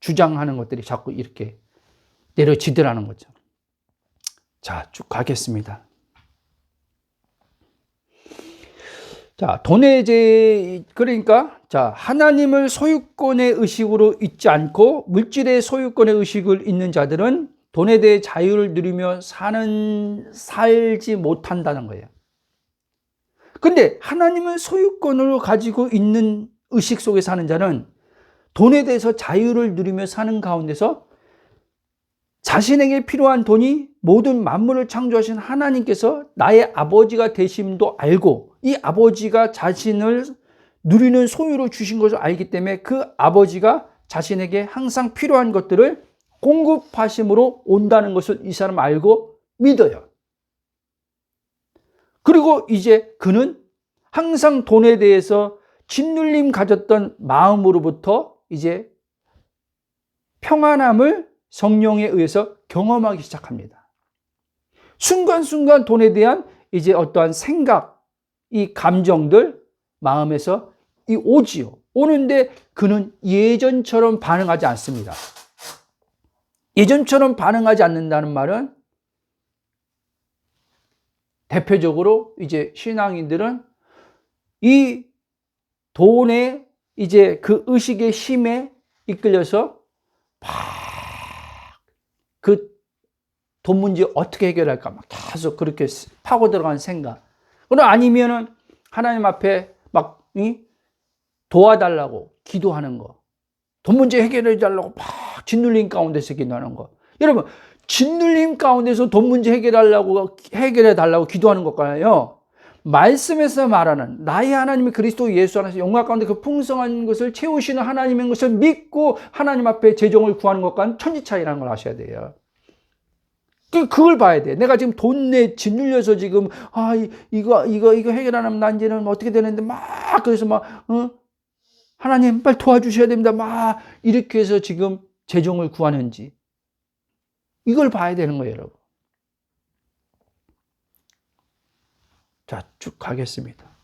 주장하는 것들이 자꾸 이렇게 내려지더라는 거죠. 자, 쭉 가겠습니다. 자, 돈의 죄, 그러니까, 자, 하나님을 소유권의 의식으로 잊지 않고 물질의 소유권의 의식을 잊는 자들은 돈에 대해 자유를 누리며 살지 못한다는 거예요. 근데 하나님을 소유권으로 가지고 있는 의식 속에 사는 자는 돈에 대해서 자유를 누리며 사는 가운데서 자신에게 필요한 돈이 모든 만물을 창조하신 하나님께서 나의 아버지가 되심도 알고 이 아버지가 자신을 누리는 소유로 주신 것을 알기 때문에 그 아버지가 자신에게 항상 필요한 것들을 공급하심으로 온다는 것을 이 사람 알고 믿어요. 그리고 이제 그는 항상 돈에 대해서 짓눌림 가졌던 마음으로부터 이제 평안함을 성령에 의해서 경험하기 시작합니다. 순간순간 돈에 대한 이제 어떠한 생각, 이 감정들 마음에서 오지요. 오는데 그는 예전처럼 반응하지 않습니다. 예전처럼 반응하지 않는다는 말은 대표적으로 이제 신앙인들은 이 돈의 이제 그 의식의 힘에 이끌려서 그 돈 문제 어떻게 해결할까 막 계속 그렇게 파고 들어간 생각. 그럼 아니면은 하나님 앞에 막 도와달라고 기도하는 거. 돈 문제 해결해 달라고 막 짓눌림 가운데서 기도하는 거. 여러분, 짓눌림 가운데서 돈 문제 해결해 달라고 기도하는 것과요. 말씀에서 말하는 나의 하나님이 그리스도 예수 안에서 영광 가운데 그 풍성한 것을 채우시는 하나님인 것을 믿고 하나님 앞에 재정을 구하는 것과는 천지 차이라는 걸 아셔야 돼요. 그걸 봐야 돼. 내가 지금 돈에 짓눌려서 지금 이거 해결 안 하면 난 이제는 어떻게 되는데 막 그래서 막 하나님 빨리 도와주셔야 됩니다. 막 이렇게 해서 지금 재정을 구하는지 이걸 봐야 되는 거예요, 여러분. 자, 쭉 가겠습니다.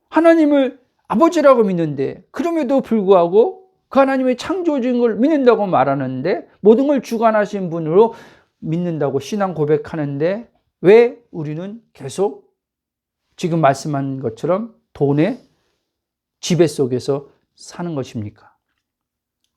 하나님을 아버지라고 믿는데 그럼에도 불구하고 그 하나님의 창조주인 걸 믿는다고 말하는데 모든 걸 주관하신 분으로 믿는다고 신앙 고백하는데 왜 우리는 계속 지금 말씀한 것처럼 돈의 지배 속에서 사는 것입니까?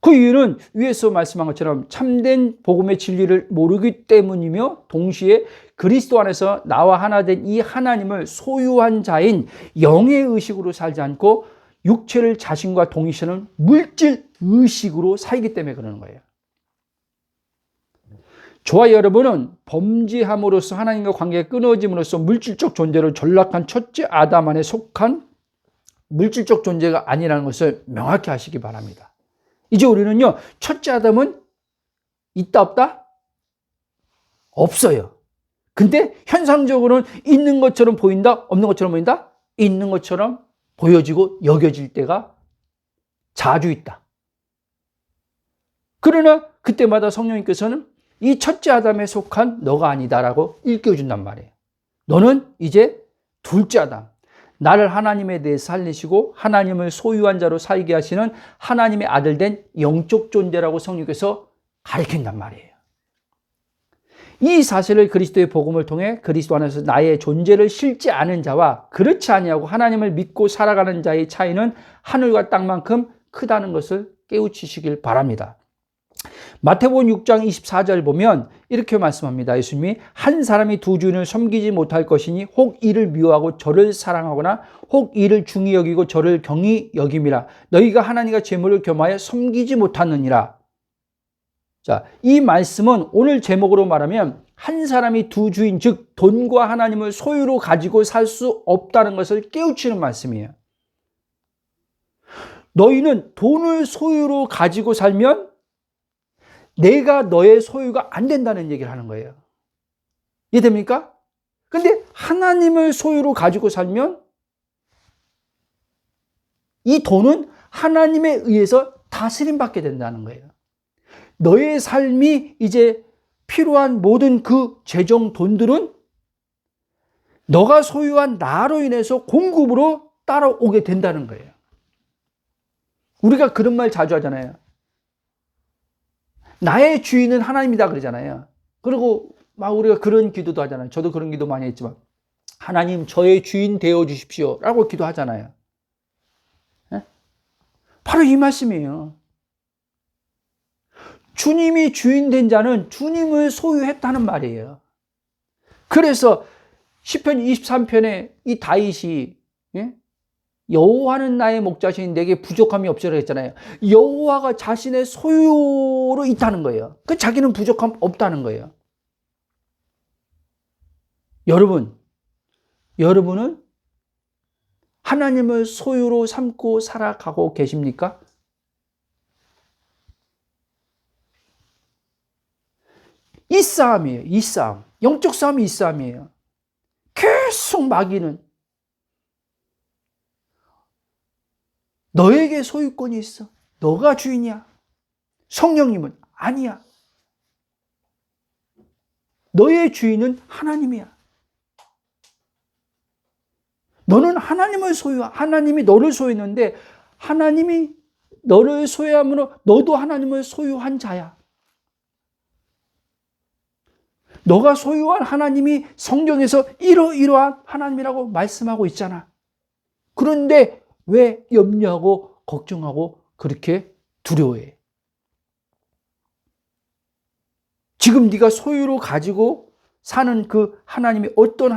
그 이유는 위에서 말씀한 것처럼 참된 복음의 진리를 모르기 때문이며 동시에 그리스도 안에서 나와 하나 된 이 하나님을 소유한 자인 영의 의식으로 살지 않고 육체를 자신과 동일시하는 물질 의식으로 살기 때문에 그러는 거예요. 저와 여러분은 범죄함으로써 하나님과 관계가 끊어짐으로써 물질적 존재로 전락한 첫째 아담 안에 속한 물질적 존재가 아니라는 것을 명확히 하시기 바랍니다. 이제 우리는요, 첫째 아담은 있다 없다? 없어요. 근데 현상적으로는 있는 것처럼 보인다? 없는 것처럼 보인다? 있는 것처럼 보여지고 여겨질 때가 자주 있다. 그러나 그때마다 성령님께서는 이 첫째 아담에 속한 너가 아니다라고 일깨워준단 말이에요. 너는 이제 둘째 아담, 나를 하나님에 대해 살리시고 하나님을 소유한 자로 살게 하시는 하나님의 아들 된 영적 존재라고 성령께서 가르친단 말이에요. 이 사실을 그리스도의 복음을 통해 그리스도 안에서 나의 존재를 실지 않은 자와 그렇지 아니하고 하나님을 믿고 살아가는 자의 차이는 하늘과 땅만큼 크다는 것을 깨우치시길 바랍니다. 마태복음 6장 24절 보면 이렇게 말씀합니다. 예수님이 한 사람이 두 주인을 섬기지 못할 것이니 혹 이를 미워하고 저를 사랑하거나 혹 이를 중히 여기고 저를 경히 여김이라. 너희가 하나님과 재물을 겸하여 섬기지 못하느니라. 자, 이 말씀은 오늘 제목으로 말하면 한 사람이 두 주인, 즉 돈과 하나님을 소유로 가지고 살 수 없다는 것을 깨우치는 말씀이에요. 너희는 돈을 소유로 가지고 살면 내가 너의 소유가 안 된다는 얘기를 하는 거예요. 이해됩니까? 근데 하나님을 소유로 가지고 살면 이 돈은 하나님에 의해서 다스림받게 된다는 거예요. 너의 삶이 이제 필요한 모든 그 재정 돈들은 너가 소유한 나로 인해서 공급으로 따라오게 된다는 거예요. 우리가 그런 말 자주 하잖아요. 나의 주인은 하나님이다 그러잖아요. 그리고 막 우리가 그런 기도도 하잖아요. 저도 그런 기도 많이 했지만 하나님 저의 주인 되어 주십시오 라고 기도하잖아요. 바로 이 말씀이에요. 주님이 주인 된 자는 주님을 소유했다는 말이에요. 그래서 시편 23편에 이 다윗이, 예? 여호와는 나의 목자시니 내게 부족함이 없으라 했잖아요. 여호와가 자신의 소유로 있다는 거예요. 그 자기는 부족함 없다는 거예요. 여러분은 하나님을 소유로 삼고 살아가고 계십니까? 이 싸움이에요. 이 싸움. 영적 싸움이 이 싸움이에요. 계속 마귀는 너에게 소유권이 있어. 너가 주인이야. 성령님은 아니야. 너의 주인은 하나님이야. 너는 하나님을 하나님이 너를 소유했는데 하나님이 너를 소유함으로 너도 하나님을 소유한 자야. 너가 소유한 하나님이 성경에서 이러이러한 하나님이라고 말씀하고 있잖아. 그런데 왜 염려하고 걱정하고 그렇게 두려워해? 지금 네가 소유로 가지고 사는 그 하나님이 어떤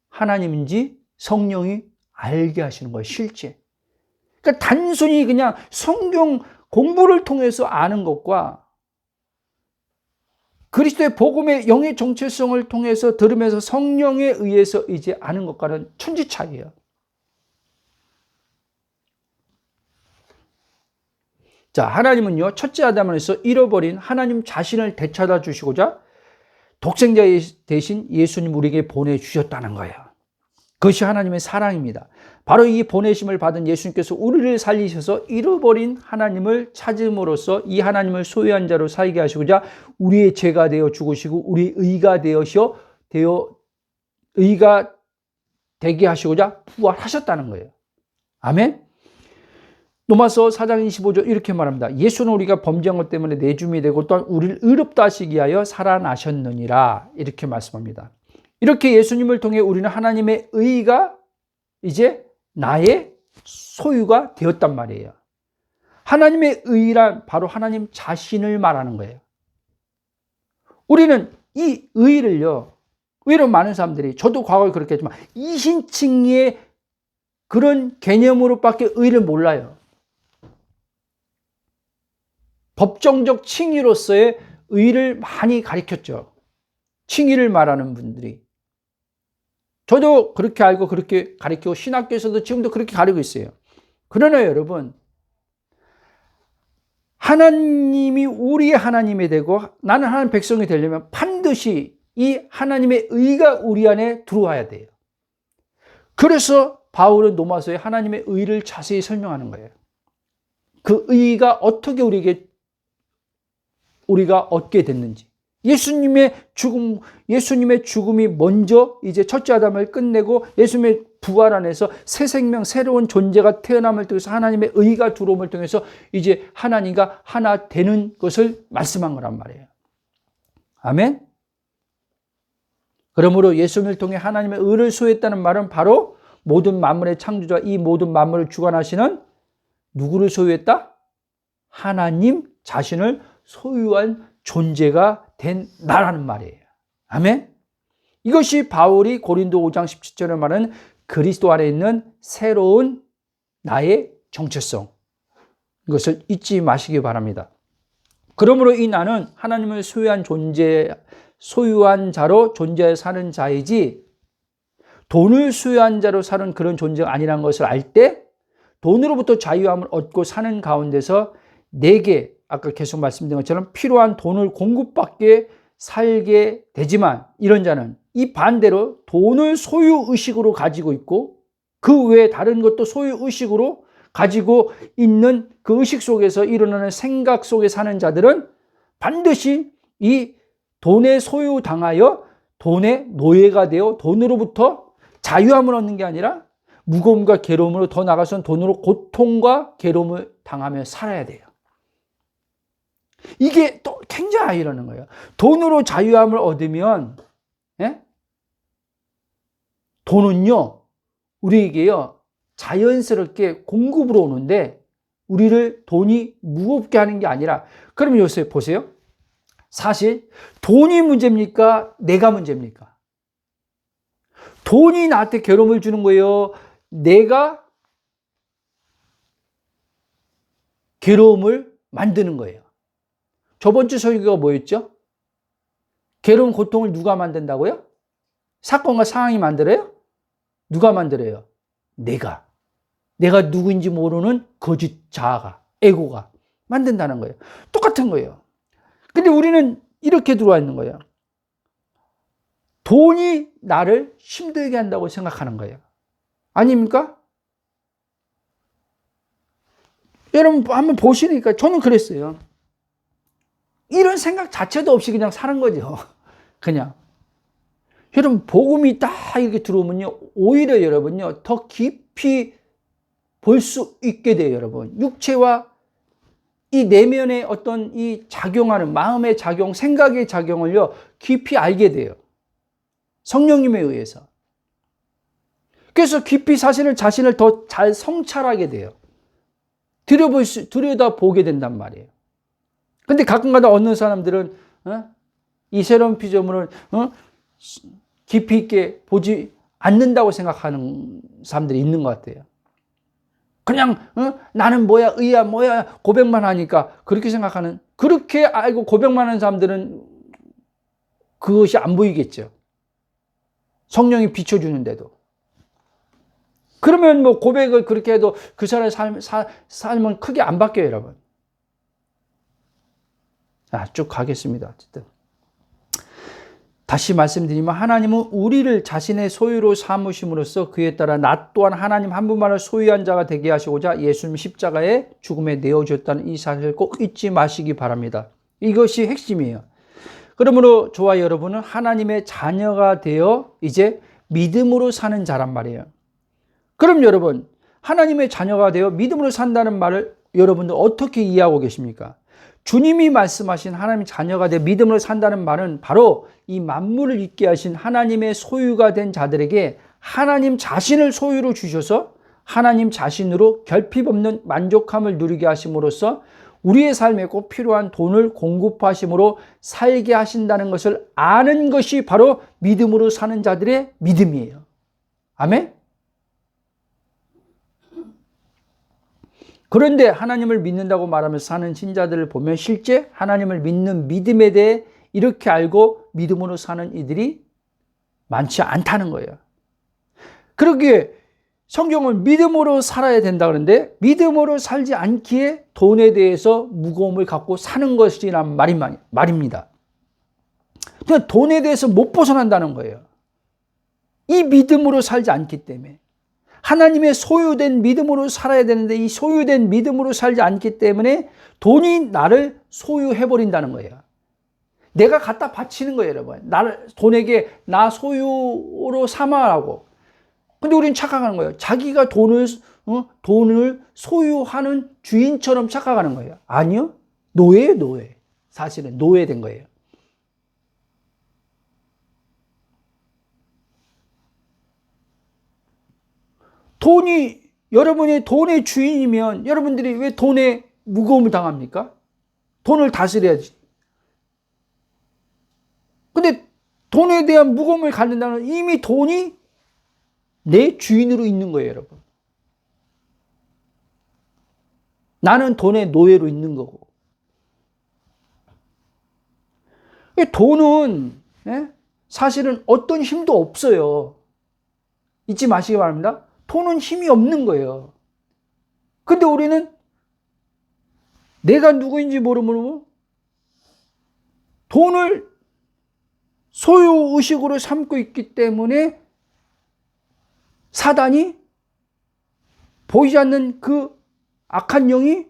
하나님인지 성령이 알게 하시는 거예요, 실제. 그러니까 단순히 그냥 성경 공부를 통해서 아는 것과 그리스도의 복음의 영의 정체성을 통해서 들으면서 성령에 의해서 이제 아는 것과는 천지 차이예요. 자, 하나님은요, 첫째 아담에서 잃어버린 하나님 자신을 되찾아 주시고자 독생자 대신 예수님 우리에게 보내주셨다는 거예요. 그것이 하나님의 사랑입니다. 바로 이 보내심을 받은 예수님께서 우리를 살리셔서 잃어버린 하나님을 찾음으로써 이 하나님을 소유한 자로 살게 하시고자 우리의 죄가 되어 죽으시고 우리의 의가 의가 되게 하시고자 부활하셨다는 거예요. 아멘. 로마서 4장 25절 이렇게 말합니다. 예수는 우리가 범죄한 것 때문에 내줌이 되고 또한 우리를 의롭다 하시기 위하여 살아나셨느니라 이렇게 말씀합니다. 이렇게 예수님을 통해 우리는 하나님의 의가 이제 나의 소유가 되었단 말이에요. 하나님의 의란 바로 하나님 자신을 말하는 거예요. 우리는 이 의를요, 의로 많은 사람들이, 저도 과거에 그렇게 했지만 이신칭의의 그런 개념으로밖에 의를 몰라요. 법정적 칭의로서의 의를 많이 가르쳤죠. 칭의를 말하는 분들이. 저도 그렇게 알고 그렇게 가르치고 신학교에서도 지금도 그렇게 가르치고 있어요. 그러나 여러분, 하나님이 우리의 하나님이 되고 나는 하나님 백성이 되려면 반드시 이 하나님의 의가 우리 안에 들어와야 돼요. 그래서 바울은 로마서에 하나님의 의를 자세히 설명하는 거예요. 그 의가 어떻게 우리가 얻게 됐는지. 예수님의 죽음이 먼저 이제 첫째 아담을 끝내고 예수님의 부활 안에서 새 생명, 새로운 존재가 태어남을 통해서 하나님의 의가 들어옴을 통해서 이제 하나님과 하나 되는 것을 말씀한 거란 말이에요. 아멘? 그러므로 예수님을 통해 하나님의 의를 소유했다는 말은 바로 모든 만물의 창조자, 이 모든 만물을 주관하시는 누구를 소유했다? 하나님 자신을 소유한 존재가 된 나라는 말이에요. 아멘? 이것이 바울이 고린도 5장 17절에 말하는 그리스도 안에 있는 새로운 나의 정체성. 이것을 잊지 마시기 바랍니다. 그러므로 이 나는 하나님을 소유한 자로 존재해 사는 자이지 돈을 소유한 자로 사는 그런 존재가 아니라는 것을 알 때 돈으로부터 자유함을 얻고 사는 가운데서 내게 아까 계속 말씀드린 것처럼 필요한 돈을 공급받게 살게 되지만 이런 자는 이 반대로 돈을 소유의식으로 가지고 있고 그 외에 다른 것도 소유의식으로 가지고 있는 그 의식 속에서 일어나는 생각 속에 사는 자들은 반드시 이 돈에 소유당하여 돈의 노예가 되어 돈으로부터 자유함을 얻는 게 아니라 무거움과 괴로움으로 더 나아가서는 돈으로 고통과 괴로움을 당하며 살아야 돼요. 이게 또 굉장히 이러는 거예요. 돈으로 자유함을 얻으면, 예? 돈은요, 우리에게요, 자연스럽게 공급으로 오는데, 우리를 돈이 무겁게 하는 게 아니라, 그러면 요새 보세요. 사실 돈이 문제입니까? 내가 문제입니까? 돈이 나한테 괴로움을 주는 거예요? 내가 괴로움을 만드는 거예요? 저번 주 설교가 뭐였죠? 괴로움, 고통을 누가 만든다고요? 사건과 상황이 만들어요? 누가 만들어요? 내가 누구인지 모르는 거짓 자아가, 에고가 만든다는 거예요. 똑같은 거예요. 근데 우리는 이렇게 들어와 있는 거예요. 돈이 나를 힘들게 한다고 생각하는 거예요. 아닙니까? 여러분 한번 보시니까 저는 그랬어요. 이런 생각 자체도 없이 그냥 사는 거죠. 그냥. 여러분 복음이 딱 이렇게 들어오면요, 오히려 여러분요 더 깊이 볼 수 있게 돼요. 여러분 육체와 이 내면의 어떤 이 작용하는 마음의 작용, 생각의 작용을요 깊이 알게 돼요. 성령님에 의해서. 그래서 깊이 사실은 자신을 더 잘 성찰하게 돼요. 들여다보게 된단 말이에요. 근데 가끔가다 어느 사람들은 이 새로운 피조물을 깊이 있게 보지 않는다고 생각하는 사람들이 있는 것 같아요. 그냥 나는 뭐야, 의야 뭐야 고백만 하니까 그렇게 생각하는, 그렇게 알고 고백만 하는 사람들은 그것이 안 보이겠죠. 성령이 비춰주는데도. 그러면 뭐 고백을 그렇게 해도 그 사람의 삶은 크게 안 바뀌어요, 여러분. 쭉 가겠습니다. 어쨌든. 다시 말씀드리면 하나님은 우리를 자신의 소유로 삼으심으로써 그에 따라 나 또한 하나님 한 분만을 소유한 자가 되게 하시고자 예수님 십자가의 죽음에 내어주셨다는 이 사실을 꼭 잊지 마시기 바랍니다. 이것이 핵심이에요. 그러므로 저와 여러분은 하나님의 자녀가 되어 이제 믿음으로 사는 자란 말이에요. 그럼 여러분, 하나님의 자녀가 되어 믿음으로 산다는 말을 여러분들 어떻게 이해하고 계십니까? 주님이 말씀하신 하나님의 자녀가 되어 믿음으로 산다는 말은 바로 이 만물을 있게 하신 하나님의 소유가 된 자들에게 하나님 자신을 소유로 주셔서 하나님 자신으로 결핍 없는 만족함을 누리게 하심으로써 우리의 삶에 꼭 필요한 돈을 공급하심으로 살게 하신다는 것을 아는 것이 바로 믿음으로 사는 자들의 믿음이에요. 아멘? 그런데 하나님을 믿는다고 말하면서 사는 신자들을 보면 실제 하나님을 믿는 믿음에 대해 이렇게 알고 믿음으로 사는 이들이 많지 않다는 거예요. 그러기에 성경은 믿음으로 살아야 된다 그러는데 믿음으로 살지 않기에 돈에 대해서 무거움을 갖고 사는 것이란 말입니다. 그냥 돈에 대해서 못 벗어난다는 거예요. 이 믿음으로 살지 않기 때문에. 하나님의 소유된 믿음으로 살아야 되는데 이 소유된 믿음으로 살지 않기 때문에 돈이 나를 소유해버린다는 거예요. 내가 갖다 바치는 거예요, 여러분. 돈에게 나 소유로 삼아라고. 근데 우리는 착각하는 거예요. 자기가 돈을 소유하는 주인처럼 착각하는 거예요. 아니요. 노예예요, 노예. 사실은 노예된 거예요. 여러분이 돈의 주인이면 여러분들이 왜 돈에 무거움을 당합니까? 돈을 다스려야지. 근데 돈에 대한 무거움을 갖는다는 이미 돈이 내 주인으로 있는 거예요, 여러분. 나는 돈의 노예로 있는 거고. 돈은 사실은 어떤 힘도 없어요. 잊지 마시기 바랍니다. 돈은 힘이 없는 거예요. 근데 우리는 내가 누구인지 모르면 돈을 소유의식으로 삼고 있기 때문에 사단이 보이지 않는 그 악한 영이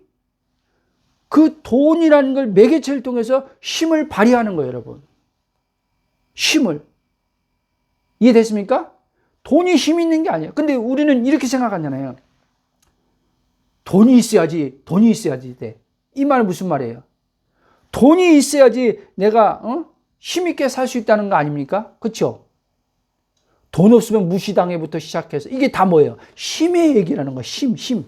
그 돈이라는 걸 매개체를 통해서 힘을 발휘하는 거예요, 여러분. 힘을. 이해됐습니까? 돈이 힘이 있는 게 아니에요. 근데 우리는 이렇게 생각하잖아요. 돈이 있어야지 돼. 이 말은 무슨 말이에요? 돈이 있어야지 내가 힘있게 살 수 있다는 거 아닙니까? 그렇죠? 돈 없으면 무시당해부터 시작해서 이게 다 뭐예요? 힘의 얘기라는 거예요. 힘.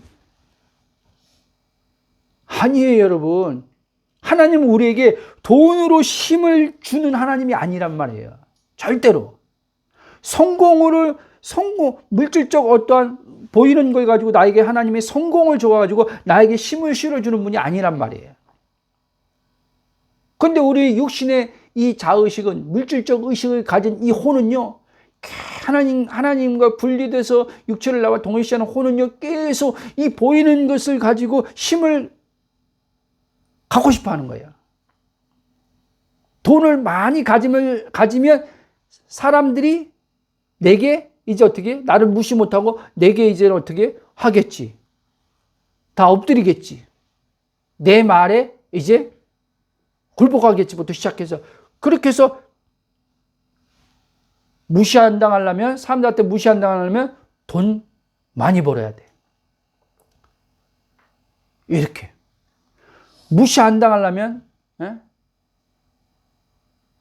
아니에요, 여러분. 하나님은 우리에게 돈으로 힘을 주는 하나님이 아니란 말이에요. 절대로. 물질적 어떠한 보이는 걸 가지고 나에게 하나님의 성공을 줘가지고 나에게 힘을 실어주는 분이 아니란 말이에요. 근데 우리 육신의 이 자의식은, 물질적 의식을 가진 이 혼은요, 하나님과 분리돼서 육체를 나와 동일시하는 혼은요, 계속 이 보이는 것을 가지고 힘을 갖고 싶어 하는 거예요. 돈을 많이 가지면 사람들이 내게 이제 어떻게, 나를 무시 못하고 내게 이제 어떻게 하겠지. 다 엎드리겠지. 내 말에 이제 굴복하겠지부터 시작해서, 그렇게 해서 무시 안 당하려면, 사람들한테 무시 안 당하려면 돈 많이 벌어야 돼. 이렇게. 무시 안 당하려면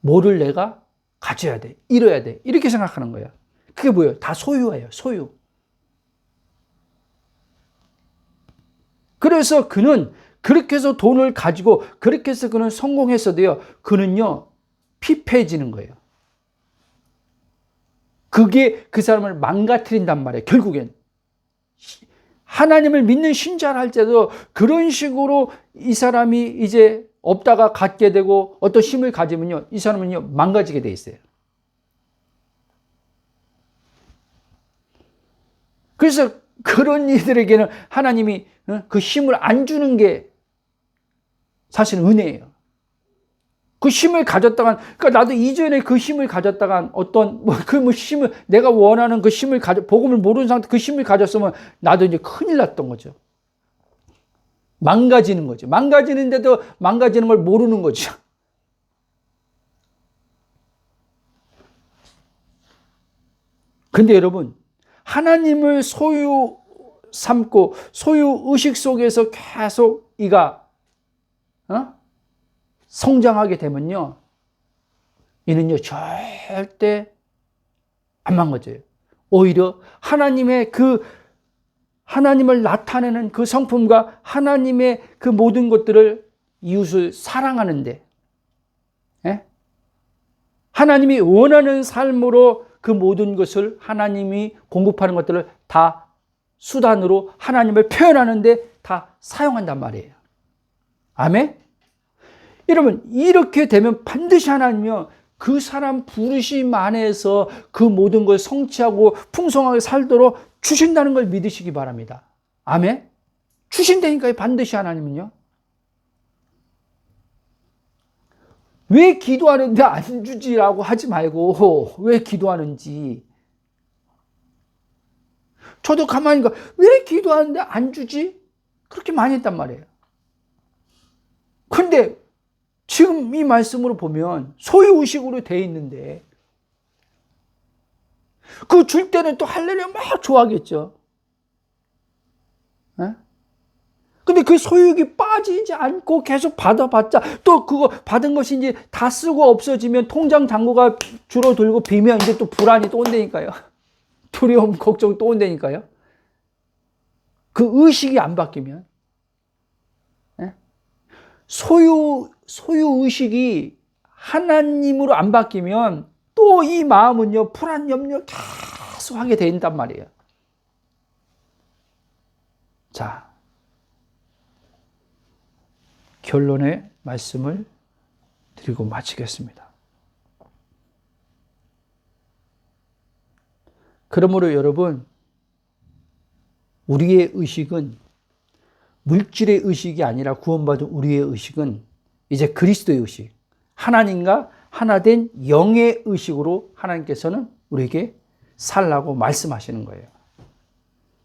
뭐를 내가 가져야 돼, 이뤄야 돼, 이렇게 생각하는 거예요. 그게 뭐예요? 다 소유예요. 소유. 그래서 그는 그렇게 해서 돈을 가지고 그렇게 해서 그는 성공했어도요, 그는요 피폐해지는 거예요. 그게 그 사람을 망가뜨린단 말이에요. 결국엔 하나님을 믿는 신자를 할 때도 그런 식으로 이 사람이 이제 없다가 갖게 되고 어떤 힘을 가지면요, 이 사람은요 망가지게 돼 있어요. 그래서 그런 이들에게는 하나님이 그 힘을 안 주는 게 사실 은혜예요. 그 힘을 가졌다간, 그러니까 나도 이전에 그 힘을 가졌다간 어떤 힘을, 내가 원하는 그 힘을 복음을 모르는 상태 그 힘을 가졌으면 나도 이제 큰일 났던 거죠. 망가지는 거죠. 망가지는데도 망가지는 걸 모르는 거죠. 근데 여러분, 하나님을 소유 삼고 소유 의식 속에서 계속 이가 성장하게 되면요, 이는요 절대 안 망가져요. 오히려 하나님을 나타내는 그 성품과 하나님의 그 모든 것들을, 이웃을 사랑하는데, 하나님이 원하는 삶으로 그 모든 것을 하나님이 공급하는 것들을 다 수단으로 하나님을 표현하는데 다 사용한단 말이에요. 아멘? 여러분, 이렇게 되면 반드시 하나님이요, 그 사람 부르심 안에서 그 모든 걸 성취하고 풍성하게 살도록 주신다는 걸 믿으시기 바랍니다. 아멘? 주신다니까요, 반드시 하나님은요. 왜 기도하는데 안 주지라고 하지 말고, 왜 기도하는지. 저도 가만히 왜 기도하는데 안 주지? 그렇게 많이 했단 말이에요. 근데 지금 이 말씀으로 보면 소유의식으로 돼 있는데, 그 줄 때는 또 할렐루야 막 좋아하겠죠. 근데 그 소유욕이 빠지지 않고 계속 받아봤자, 또 그거 받은 것이 이제 다 쓰고 없어지면 통장 잔고가 줄어들고 비면 이제 또 불안이 또 온다니까요. 두려움, 걱정 또 온다니까요. 그 의식이 안 바뀌면. 소유 의식이 하나님으로 안 바뀌면 또 이 마음은요, 불안, 염려 계속 하게 된단 말이에요. 자, 결론의 말씀을 드리고 마치겠습니다. 그러므로 여러분, 우리의 의식은 물질의 의식이 아니라 구원받은 우리의 의식은 이제 그리스도의 의식, 하나님과 하나 된 영의 의식으로 하나님께서는 우리에게 살라고 말씀하시는 거예요.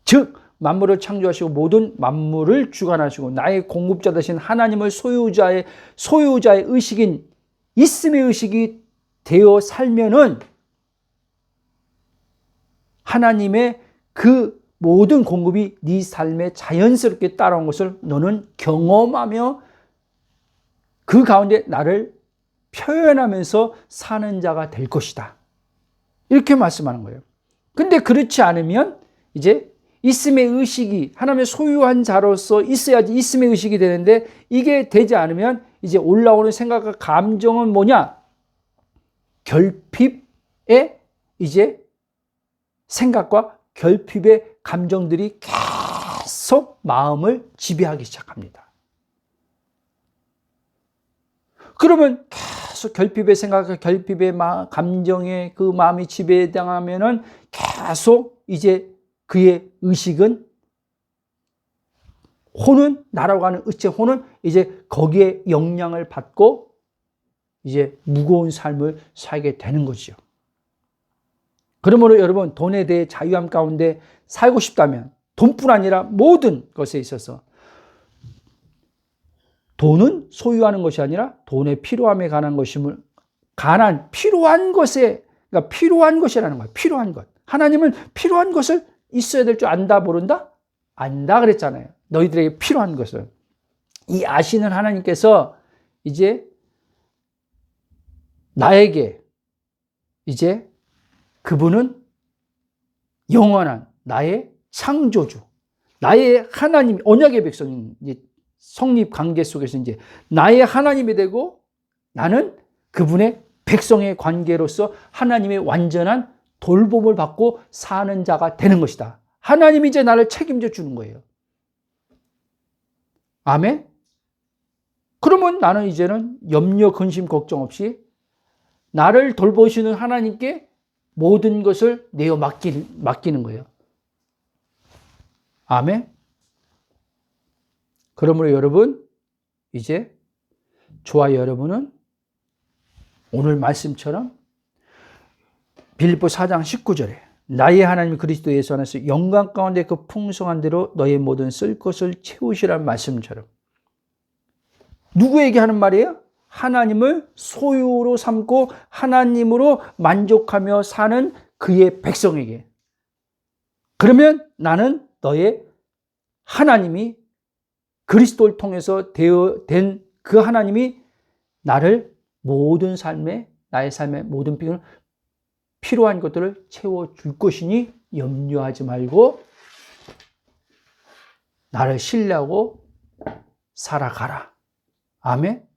즉 만물을 창조하시고 모든 만물을 주관하시고 나의 공급자 되신 하나님을 소유자의 의식인 있음의 의식이 되어 살면은 하나님의 그 모든 공급이 네 삶에 자연스럽게 따라온 것을 너는 경험하며 그 가운데 나를 표현하면서 사는 자가 될 것이다. 이렇게 말씀하는 거예요. 근데 그렇지 않으면 이제 있음의 의식이 하나님의 소유한 자로서 있어야지 있음의 의식이 되는데 이게 되지 않으면 이제 올라오는 생각과 감정은 뭐냐? 결핍의 이제 생각과 결핍의 감정들이 계속 마음을 지배하기 시작합니다. 그러면 계속 결핍의 생각과 결핍의 감정에 그 마음이 지배당하면은 계속 이제 그의 의식은 혼은 나라고 하는 의체 혼은 이제 거기에 영향을 받고 이제 무거운 삶을 살게 되는 거죠. 그러므로 여러분 돈에 대해 자유함 가운데 살고 싶다면 돈뿐 아니라 모든 것에 있어서 돈은 소유하는 것이 아니라 돈의 필요함에 관한 것임을 필요한 것에 그러니까 필요한 것이라는 거예요. 필요한 것. 하나님은 필요한 것을 있어야 될 줄 안다 모른다? 안다 그랬잖아요. 너희들에게 필요한 것을. 이 아시는 하나님께서 이제 나에게 이제 그분은 영원한 나의 창조주, 나의 하나님, 언약의 백성인 성립 관계 속에서 이제 나의 하나님이 되고 나는 그분의 백성의 관계로서 하나님의 완전한 돌봄을 받고 사는 자가 되는 것이다. 하나님이 이제 나를 책임져 주는 거예요. 아멘? 그러면 나는 이제는 염려, 근심, 걱정 없이 나를 돌보시는 하나님께 모든 것을 내어 맡기는 거예요. 아멘? 그러므로 여러분, 이제 저와 여러분은 오늘 말씀처럼 빌립보 4장 19절에 나의 하나님 그리스도 예수 안에서 영광 가운데 그 풍성한 대로 너의 모든 쓸 것을 채우시라는 말씀처럼 누구에게 하는 말이에요? 하나님을 소유로 삼고 하나님으로 만족하며 사는 그의 백성에게. 그러면 나는 너의 하나님이 그리스도를 통해서 된 그 하나님이 나를 모든 삶에 나의 삶의 모든 필요한 것들을 채워줄 것이니 염려하지 말고 나를 신뢰하고 살아가라. 아멘.